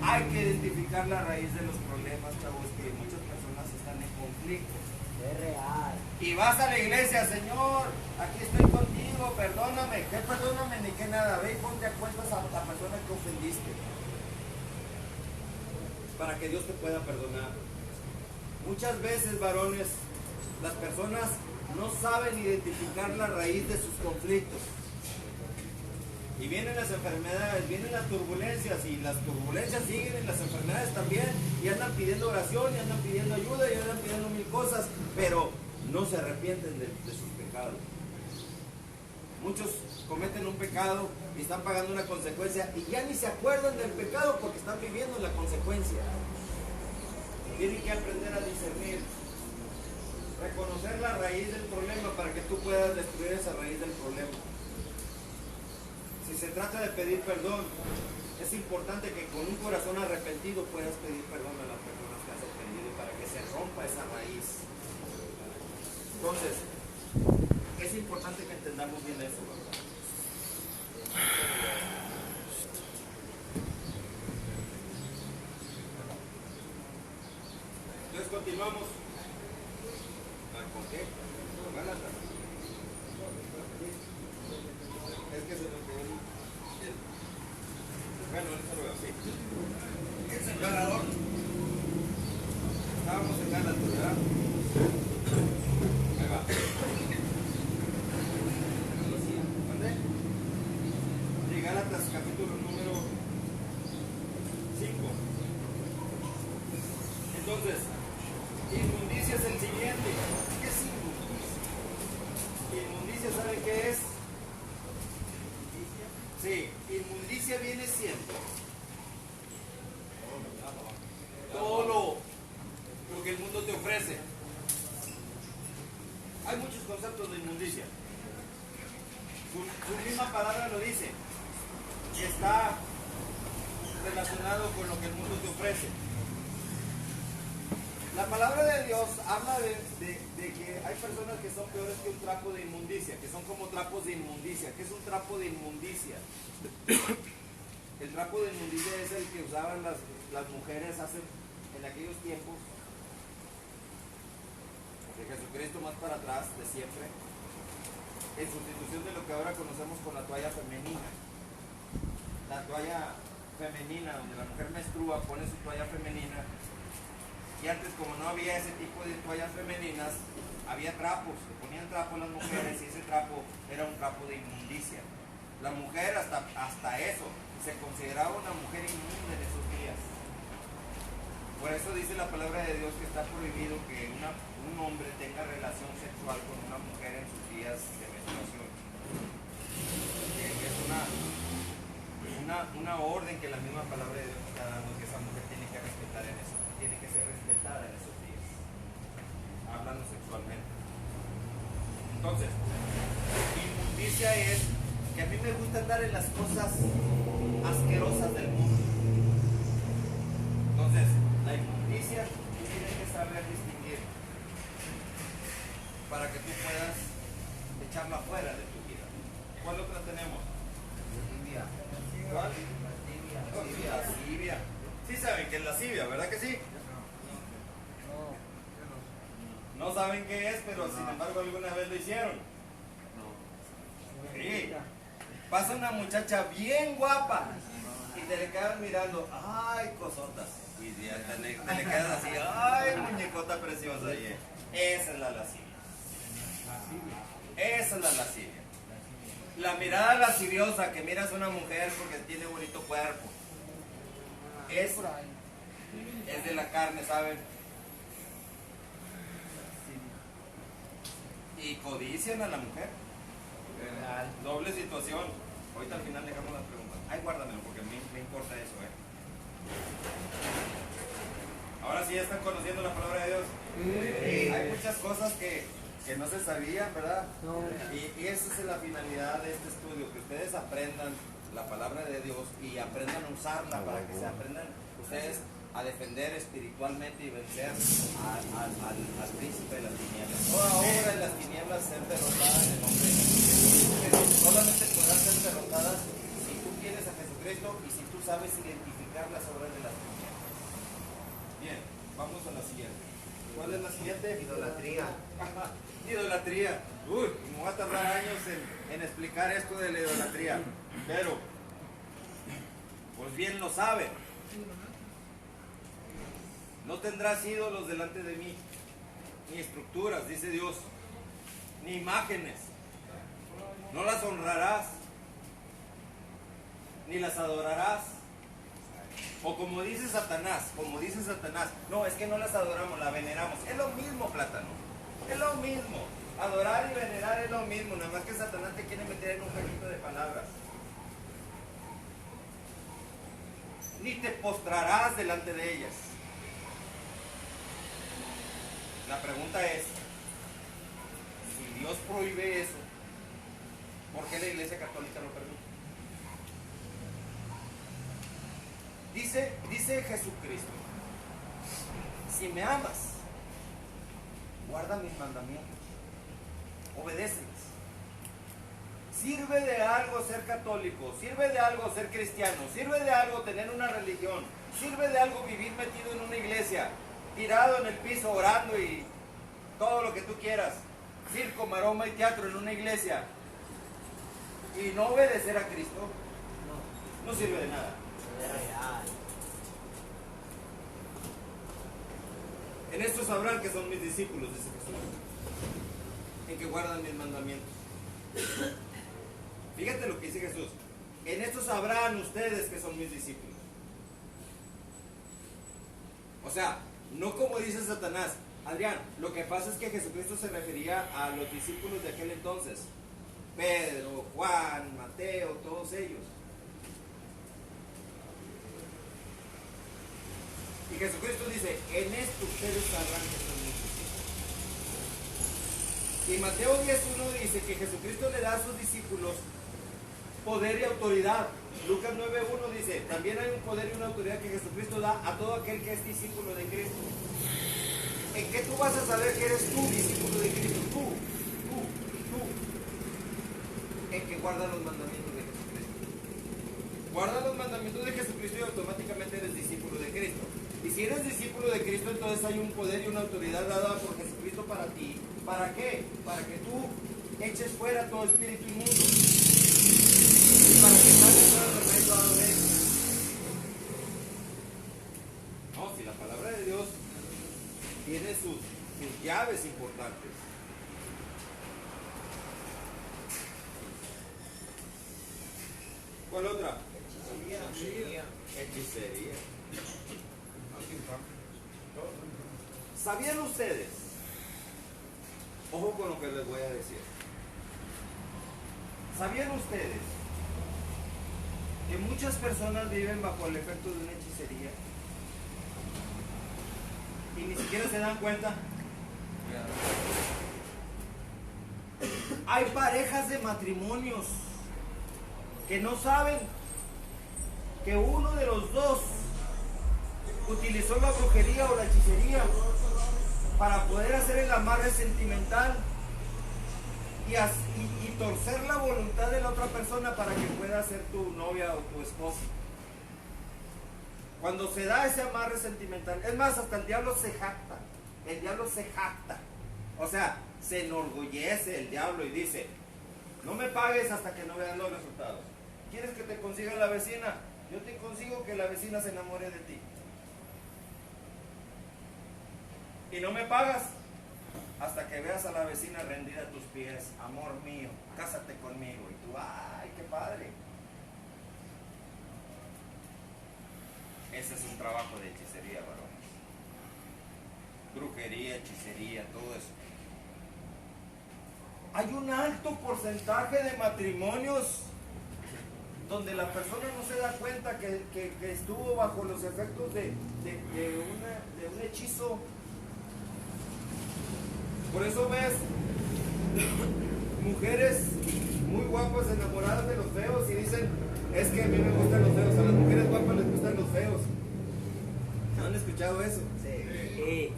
Hay que identificar la raíz de los problemas, chavos, que muchas personas están en conflicto. Es real. Y vas a la iglesia, Señor, aquí estoy contigo, perdóname. ¿Qué perdóname ni qué nada? Ve y ponte a cuentas a la persona que ofendiste, para que Dios te pueda perdonar. Muchas veces, varones, las personas no saben identificar la raíz de sus conflictos. Y vienen las enfermedades, vienen las turbulencias, y las turbulencias siguen y las enfermedades también, y andan pidiendo oración, y andan pidiendo ayuda, y andan pidiendo mil cosas, pero no se arrepienten de sus pecados. Muchos cometen un pecado y están pagando una consecuencia y ya ni se acuerdan del pecado porque están viviendo la consecuencia. Tienen que aprender a discernir, reconocer la raíz del problema para que tú puedas destruir esa raíz del problema. Si se trata de pedir perdón, es importante que con un corazón arrepentido puedas pedir perdón a las personas que has ofendido para que se rompa esa raíz. Entonces, es importante que entendamos bien eso, ¿verdad? Entonces continuamos. ¿Con qué? Con Gálatas. Es que se nos quedó bueno, eso lo veo así. Es el ganador. Estábamos en Gálatas, ¿verdad? Ahí va. Entonces, inmundicia es el siguiente. ¿Qué es inmundicia? Inmundicia, ¿saben qué es? Sí, inmundicia viene siendo todo lo que el mundo te ofrece. Hay muchos conceptos de inmundicia. Su misma palabra lo dice. Y está relacionado con lo que el mundo te ofrece. La palabra de Dios habla de que hay personas que son peores que un trapo de inmundicia, que son como trapos de inmundicia. ¿Qué es un trapo de inmundicia? El trapo de inmundicia es el que usaban las mujeres en aquellos tiempos de Jesucristo, más para atrás, de siempre, en sustitución de lo que ahora conocemos con la toalla femenina. La toalla femenina, donde la mujer menstrua, pone su toalla femenina. Y antes, como no había ese tipo de toallas femeninas, había trapos, se ponían trapos las mujeres y ese trapo era un trapo de inmundicia. La mujer hasta eso se consideraba una mujer inmunda en esos días. Por eso dice la palabra de Dios que está prohibido que un hombre tenga relación sexual con una mujer en sus días de menstruación. Es una orden que la misma palabra de Dios está dando, que esa mujer tiene que respetar en eso, tiene que ser respetada en esos días, hablando sexualmente. Entonces, inmundicia es que a mí me gusta andar en las cosas asquerosas del mundo. Entonces, la inmundicia tú tienes que saber distinguir para que tú puedas echarla fuera de tu vida. ¿Cuál otra tenemos? ¿Cuál? Lascivia. Sí saben que es lascivia, ¿verdad que sí? No saben qué es, pero sin embargo alguna vez lo hicieron. Sí. Pasa una muchacha bien guapa y te le quedas mirando, ay, cosotas. Y ya te le quedas así, ay, muñecota preciosa. Esa es la lascivia. Esa es la lascivia. La mirada lasciviosa que miras a una mujer porque tiene bonito cuerpo es de la carne, ¿saben? Y codician a la mujer. Doble situación. Ahorita al final dejamos las preguntas. Ay, guárdamelo porque a mí me importa eso, Ahora sí ya están conociendo la palabra de Dios. Sí. Hay muchas cosas que no se sabían, ¿verdad? No. Y esa es la finalidad de este estudio, que ustedes aprendan la palabra de Dios y aprendan a usarla para que se aprendan ustedes a defender espiritualmente y vencer al príncipe de las tinieblas. Toda obra de las tinieblas ser derrotada en el nombre de Jesús. Pero solamente podrán ser derrotadas si tú tienes a Jesucristo y si tú sabes identificar las obras de las tinieblas. Bien, vamos a la siguiente. ¿Cuál es la siguiente? Idolatría. Idolatría. Uy, me voy a tardar años en explicar esto de la idolatría. Pero, pues bien lo saben. No tendrás ídolos delante de mí, ni estructuras, dice Dios, ni imágenes. No las honrarás, ni las adorarás. O como dice Satanás, no, es que no las adoramos, las veneramos. Es lo mismo, plátano. Es lo mismo. Adorar y venerar es lo mismo, nada más que Satanás te quiere meter en un jueguito de palabras. Ni te postrarás delante de ellas. La pregunta es, si Dios prohíbe eso, ¿por qué la Iglesia Católica lo permite? Dice Jesucristo, si me amas, guarda mis mandamientos, obedécelos. Sirve de algo ser católico, sirve de algo ser cristiano, sirve de algo tener una religión, sirve de algo vivir metido en una iglesia, tirado en el piso orando y todo lo que tú quieras, circo, maroma y teatro en una iglesia, y no obedecer a Cristo, no sirve de nada. En esto sabrán que son mis discípulos, dice Jesús, en que guardan mis mandamientos. Fíjate lo que dice Jesús, en esto sabrán ustedes que son mis discípulos. O sea, No como dice Satanás. Adrián, lo que pasa es que Jesucristo se refería a los discípulos de aquel entonces. Pedro, Juan, Mateo, todos ellos. Y Jesucristo dice, en esto ustedes sabrán que son mis discípulos. Y Mateo 10:1 dice que Jesucristo le da a sus discípulos poder y autoridad. Lucas 9:1 dice, también hay un poder y una autoridad que Jesucristo da a todo aquel que es discípulo de Cristo. ¿En qué tú vas a saber que eres tú discípulo de Cristo? Tú. En que guarda los mandamientos de Jesucristo. Guarda los mandamientos de Jesucristo y automáticamente eres discípulo de Cristo. Y si eres discípulo de Cristo, entonces hay un poder y una autoridad dada por Jesucristo para ti. ¿Para qué? Para que tú eches fuera todo espíritu inmundo. Y para que salgas todo el remedio a la ley. No, si la palabra de Dios tiene sus llaves importantes. ¿Cuál otra? Hechicería. ¿Sabían ustedes? Ojo con lo que les voy a decir. ¿Sabían ustedes que muchas personas viven bajo el efecto de una hechicería y ni siquiera se dan cuenta? Hay parejas de matrimonios que no saben que uno de los dos utilizó la brujería o la hechicería para poder hacer el amarre sentimental y torcer la voluntad de la otra persona para que pueda ser tu novia o tu esposa. Cuando se da ese amarre sentimental, es más, hasta el diablo se jacta. El diablo se jacta. O sea, se enorgullece el diablo y dice, no me pagues hasta que no veas los resultados. ¿Quieres que te consiga la vecina? Yo te consigo que la vecina se enamore de ti. Y no me pagas hasta que veas a la vecina rendida a tus pies. Amor mío, cásate conmigo. Y tú, ¡ay, qué padre! Ese es un trabajo de hechicería, varones. Brujería, hechicería, todo eso. Hay un alto porcentaje de matrimonios donde la persona no se da cuenta que estuvo bajo los efectos de un hechizo. Por eso ves mujeres muy guapas enamoradas de los feos y dicen, es que a mí me gustan los feos, a las mujeres guapas les gustan los feos. ¿Han escuchado eso? Sí.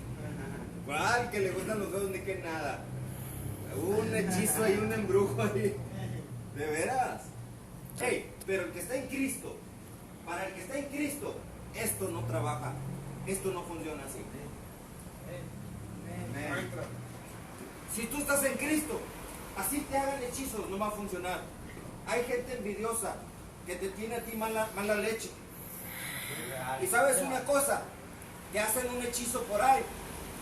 ¿Cuál? Que le gustan los feos ni que nada. Un hechizo y un embrujo ahí. ¿De veras? Hey, pero el que está en Cristo, para el que está en Cristo, esto no trabaja, esto no funciona así. Si tú estás en Cristo, así te hagan hechizos, no va a funcionar. Hay gente envidiosa que te tiene a ti mala leche. Y sabes una cosa, que hacen un hechizo por ahí.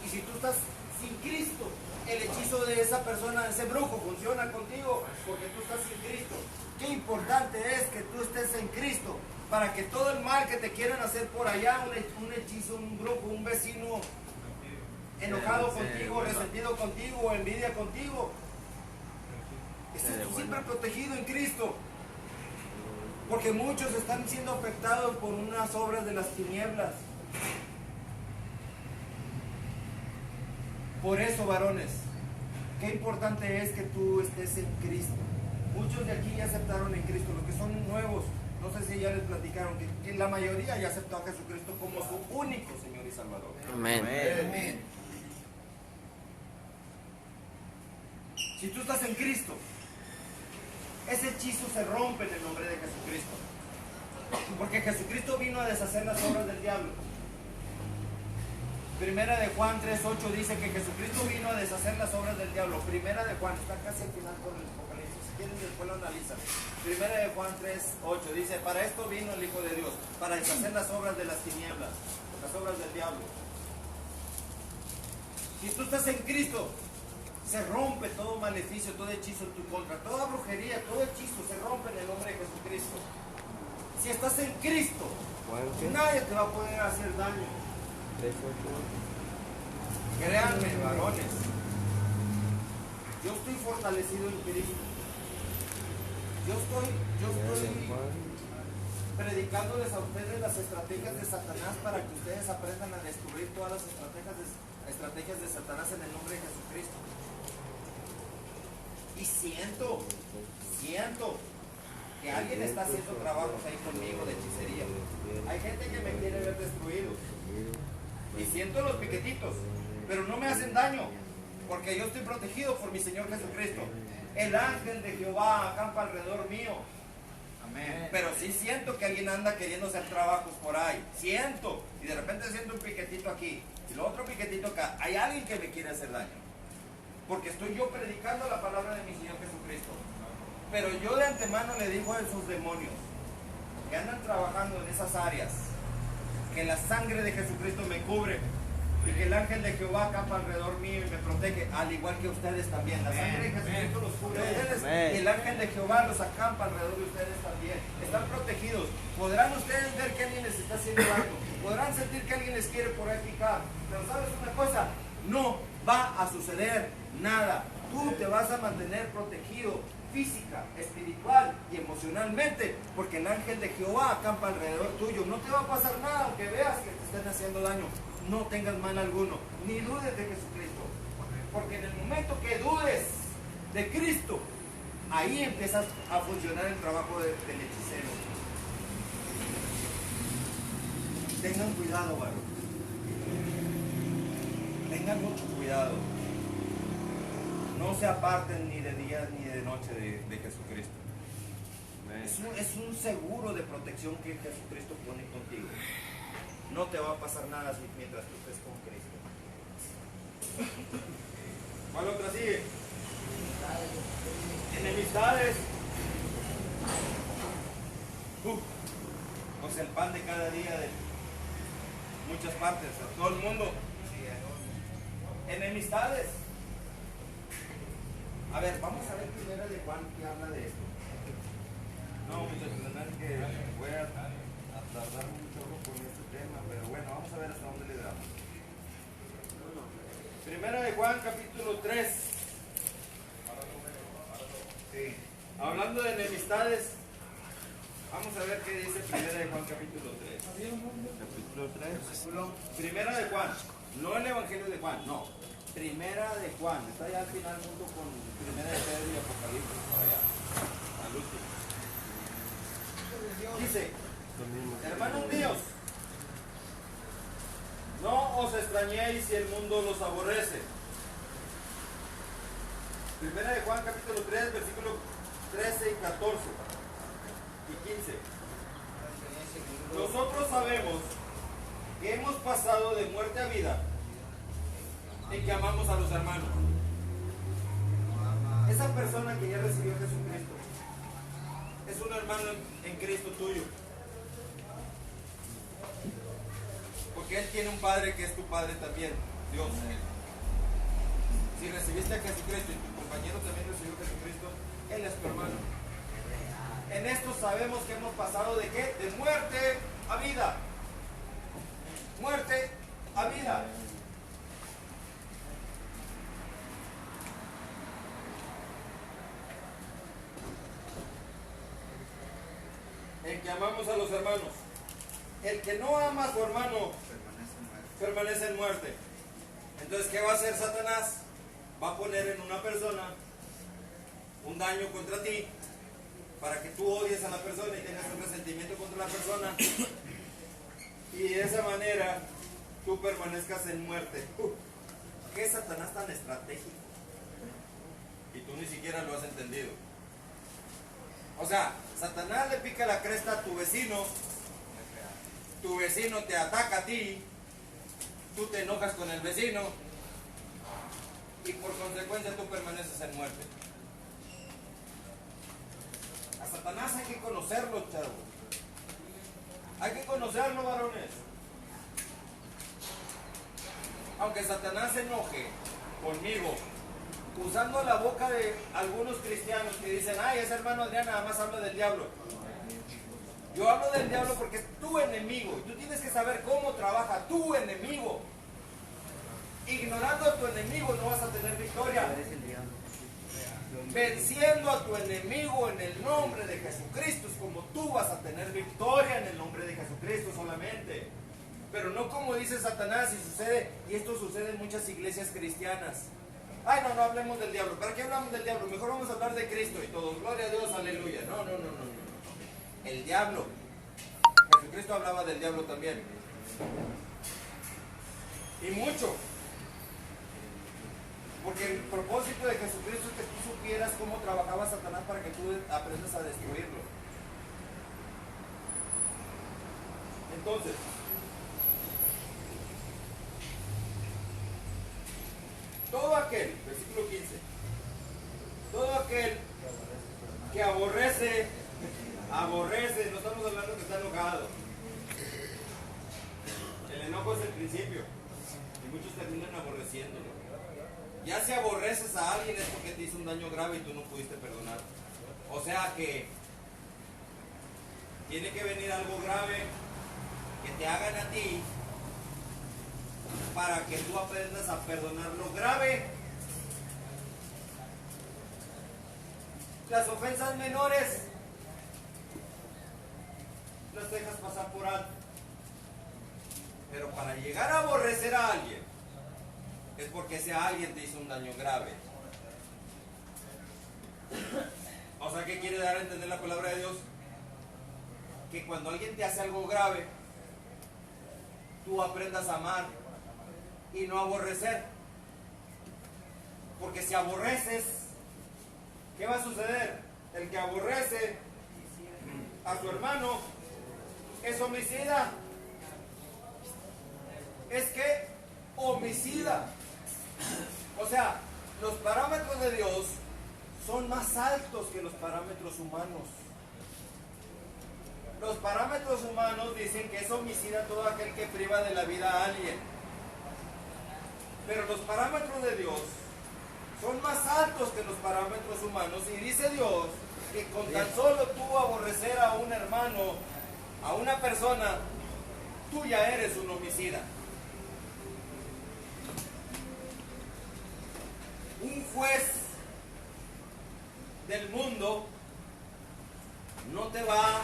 Y si tú estás sin Cristo, el hechizo de esa persona, ese brujo, funciona contigo porque tú estás sin Cristo. Qué importante es que tú estés en Cristo para que todo el mal que te quieran hacer por allá, un hechizo, un brujo, un vecino enojado contigo, resentido contigo, envidia contigo, estés tú siempre protegido en Cristo. Porque muchos están siendo afectados por unas obras de las tinieblas. Por eso, varones, qué importante es que tú estés en Cristo. Muchos de aquí ya aceptaron en Cristo, los que son nuevos, no sé si ya les platicaron, que la mayoría ya aceptó a Jesucristo como su único Señor y Salvador. Amén. Amén. Si tú estás en Cristo, ese hechizo se rompe en el nombre de Jesucristo. Porque Jesucristo vino a deshacer las obras del diablo. Primera de Juan 3:8 dice que Jesucristo vino a deshacer las obras del diablo. Primera de Juan, está casi al final con el Apocalipsis. Si quieren después lo analizan. Primera de Juan 3:8 dice, para esto vino el Hijo de Dios, para deshacer las obras de las tinieblas, las obras del diablo. Si tú estás en Cristo, se rompe todo maleficio, todo hechizo en tu contra, toda brujería, todo hechizo se rompe en el nombre de Jesucristo. Si estás en Cristo, nadie te va a poder hacer daño. Créanme, varones, yo estoy fortalecido en Cristo. Yo estoy predicándoles a ustedes las estrategias de Satanás para que ustedes aprendan a descubrir todas las estrategias de Satanás en el nombre de Jesucristo. Y siento que alguien está haciendo trabajos ahí conmigo de hechicería. Hay gente que me quiere ver destruido. Y siento los piquetitos, pero no me hacen daño, porque yo estoy protegido por mi Señor Jesucristo. El ángel de Jehová acampa alrededor mío. Amén. Pero sí siento que alguien anda queriendo hacer trabajos por ahí. Siento. Y de repente siento un piquetito aquí. Y lo otro piquetito acá. Hay alguien que me quiere hacer daño. Porque estoy yo predicando la palabra de mi Señor Jesucristo. Pero yo de antemano le digo a esos demonios que andan trabajando en esas áreas, que la sangre de Jesucristo me cubre. Y que el ángel de Jehová acampa alrededor mío y me protege, al igual que ustedes también. La sangre de Jesucristo los cubre a ustedes. Y el ángel de Jehová los acampa alrededor de ustedes también. Están protegidos. Podrán ustedes ver que alguien les está haciendo daño. Podrán sentir que alguien les quiere por ahí picar. Pero ¿sabes una cosa? No va a suceder nada. Tú te vas a mantener protegido física, espiritual y emocionalmente, porque el ángel de Jehová acampa alrededor tuyo. No te va a pasar nada aunque veas que te estén haciendo daño. No tengas mal alguno, ni dudes de Jesucristo, porque en el momento que dudes de Cristo, ahí empiezas a funcionar el trabajo del hechicero. Tengan cuidado, varón. Tengan mucho cuidado. No se aparten ni de día ni de noche de Jesucristo. Es un seguro de protección que Jesucristo pone contigo. No te va a pasar nada mientras tú estés con Cristo. ¿Cuál otra sigue? Enemistades. O sea, el pan de cada día de muchas partes, a todo el mundo. Enemistades. A ver, vamos a ver primero de Juan que habla de esto. No, muchachos, la verdad es que voy a tardar mucho con este tema, pero bueno, vamos a ver hasta dónde le damos. Primera de Juan, capítulo 3. Sí. Hablando de enemistades, vamos a ver qué dice Primera de Juan, capítulo 3. Capítulo 3. Primera de Juan, no el Evangelio de Juan, no. Primera de Juan, está allá al final junto con Primera de Pedro y Apocalipsis por allá, al último. Dice, hermanos míos, no os extrañéis si el mundo los aborrece. Primera de Juan capítulo 3, versículos 13 y 14 y 15. Nosotros sabemos que hemos pasado de muerte a vida y que amamos a los hermanos. Esa persona que ya recibió a Jesucristo es un hermano en Cristo tuyo. Porque Él tiene un Padre que es tu Padre también, Dios. Si recibiste a Jesucristo y tu compañero también recibió a Jesucristo, Él es tu hermano. En esto sabemos que hemos pasado de ¿qué? De muerte a vida. Muerte a vida. En que amamos a los hermanos. El que no ama a su hermano permanece en muerte. Entonces, ¿qué va a hacer Satanás? Va a poner en una persona un daño contra ti para que tú odies a la persona y tengas un resentimiento contra la persona y de esa manera tú permanezcas en muerte. ¿Qué es Satanás tan estratégico? Y tú ni siquiera lo has entendido. O sea, Satanás le pica la cresta a tu vecino te ataca a ti, tú te enojas con el vecino y por consecuencia tú permaneces en muerte. A Satanás hay que conocerlo, chavos. Hay que conocerlo, varones. Aunque Satanás se enoje conmigo, usando la boca de algunos cristianos que dicen, ay, ese hermano Adrián nada más habla del diablo. Yo hablo del diablo porque es tu enemigo. Y tú tienes que saber cómo trabaja tu enemigo. Ignorando a tu enemigo no vas a tener victoria. Venciendo a tu enemigo en el nombre de Jesucristo es como tú vas a tener victoria en el nombre de Jesucristo solamente. Pero no como dice Satanás y sucede, y esto sucede en muchas iglesias cristianas. Ay, no hablemos del diablo. ¿Para qué hablamos del diablo? Mejor vamos a hablar de Cristo y todos. Gloria a Dios, aleluya. No. El diablo. Jesucristo hablaba del diablo también. Y mucho. Porque el propósito de Jesucristo es que tú supieras cómo trabajaba Satanás para que tú aprendas a destruirlo. Entonces, todo aquel, versículo 15, todo aquel que aborrece, no estamos hablando que está enojado. El enojo es el principio y muchos terminan aborreciéndolo. Ya si aborreces a alguien es porque te hizo un daño grave y tú no pudiste perdonar. O sea que tiene que venir algo grave que te hagan a ti para que tú aprendas a perdonar lo grave. Las ofensas menores las dejas pasar por alto. Pero para llegar a aborrecer a alguien es porque ese alguien te hizo un daño grave. O sea, ¿qué quiere dar a entender la palabra de Dios? Que cuando alguien te hace algo grave, tú aprendas a amar y no aborrecer. Porque si aborreces, ¿qué va a suceder? El que aborrece a su hermano es homicida. Es que homicida. O sea, los parámetros de Dios son más altos que los parámetros humanos. Los parámetros humanos dicen que es homicida todo aquel que priva de la vida a alguien. Pero los parámetros de Dios son más altos que los parámetros humanos. Y dice Dios que con tan solo tú aborrecer a un hermano, a una persona, tú ya eres un homicida. Un juez del mundo no te va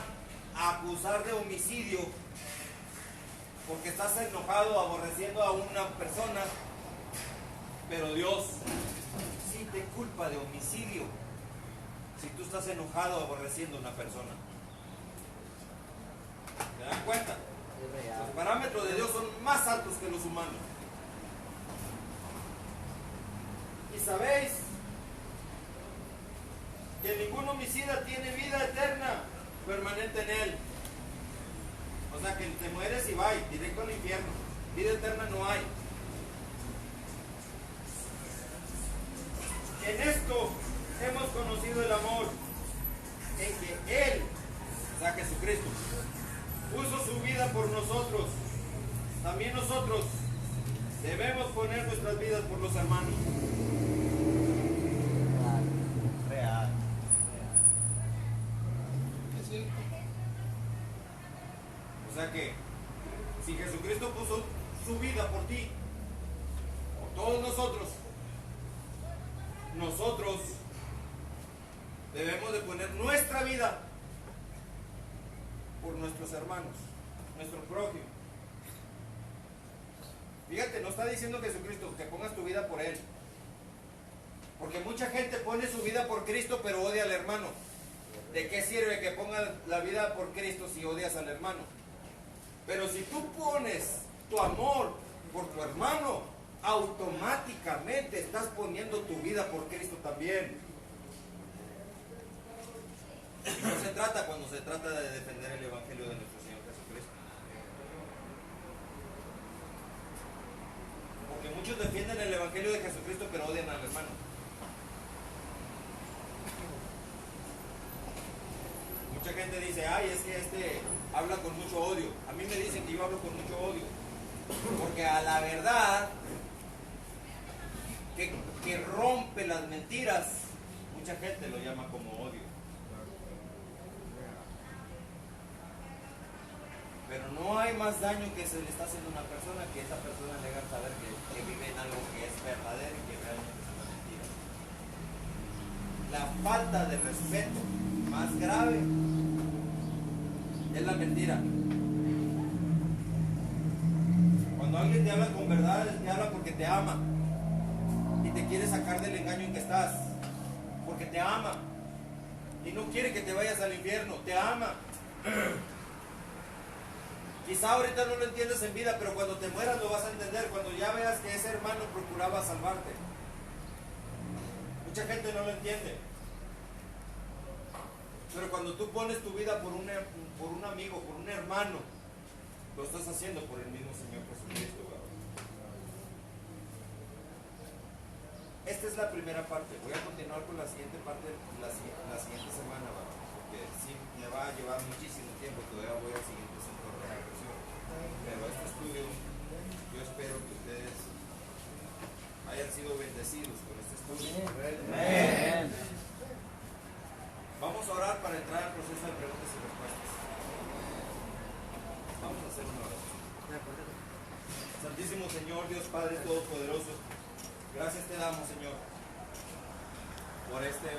a acusar de homicidio porque estás enojado, aborreciendo a una persona, pero Dios sí te culpa de homicidio si tú estás enojado, aborreciendo a una persona. ¿Se dan cuenta? Los parámetros de Dios son más altos que los humanos. Y sabéis que ningún homicida tiene vida eterna permanente en él. O sea que te mueres y vas directo al infierno. Vida eterna no hay. En esto hemos conocido el amor, en que Él, o sea Jesucristo, puso su vida por nosotros. También nosotros debemos poner nuestras vidas por los hermanos. Real. O sea que si Jesucristo puso su vida por ti, por todos nosotros, nosotros debemos de poner nuestra vida por nuestros hermanos, nuestro prójimo. Fíjate, no está diciendo Jesucristo que pongas tu vida por Él. Porque mucha gente pone su vida por Cristo pero odia al hermano. ¿De qué sirve que pongas la vida por Cristo si odias al hermano? Pero si tú pones tu amor por tu hermano, automáticamente estás poniendo tu vida por Cristo también. Y no se trata cuando se trata de defender el Evangelio de nuestro Señor Jesucristo. Porque muchos defienden el Evangelio de Jesucristo pero odian al hermano. Mucha gente dice, ay, es que este habla con mucho odio. A mí me dicen que yo hablo con mucho odio. Porque a la verdad que rompe las mentiras, mucha gente lo llama como odio. hay más daño que se le está haciendo a una persona que esa persona le haga saber que vive en algo que es verdadero y que realmente es una mentira. La falta de respeto más grave es la mentira. Cuando alguien te habla con verdad, te habla porque te ama y te quiere sacar del engaño en que estás, porque te ama y no quiere que te vayas al infierno, te ama. Quizá ahorita no lo entiendes en vida, pero cuando te mueras lo vas a entender, cuando ya veas que ese hermano procuraba salvarte. Mucha gente no lo entiende, pero cuando tú pones tu vida por un amigo, por un hermano, lo estás haciendo por el mismo Señor Jesucristo. Esta es la primera parte. Voy a continuar con la siguiente parte la siguiente semana, porque sí me va a llevar muchísimo tiempo. Todavía voy al siguiente centro de recuperación. Pero este estudio, yo espero que ustedes hayan sido bendecidos con este estudio. Amén. Vamos a orar para entrar al proceso de preguntas y respuestas. Vamos a hacer una oración. Santísimo Señor, Dios Padre Todopoderoso, gracias te damos, Señor, por este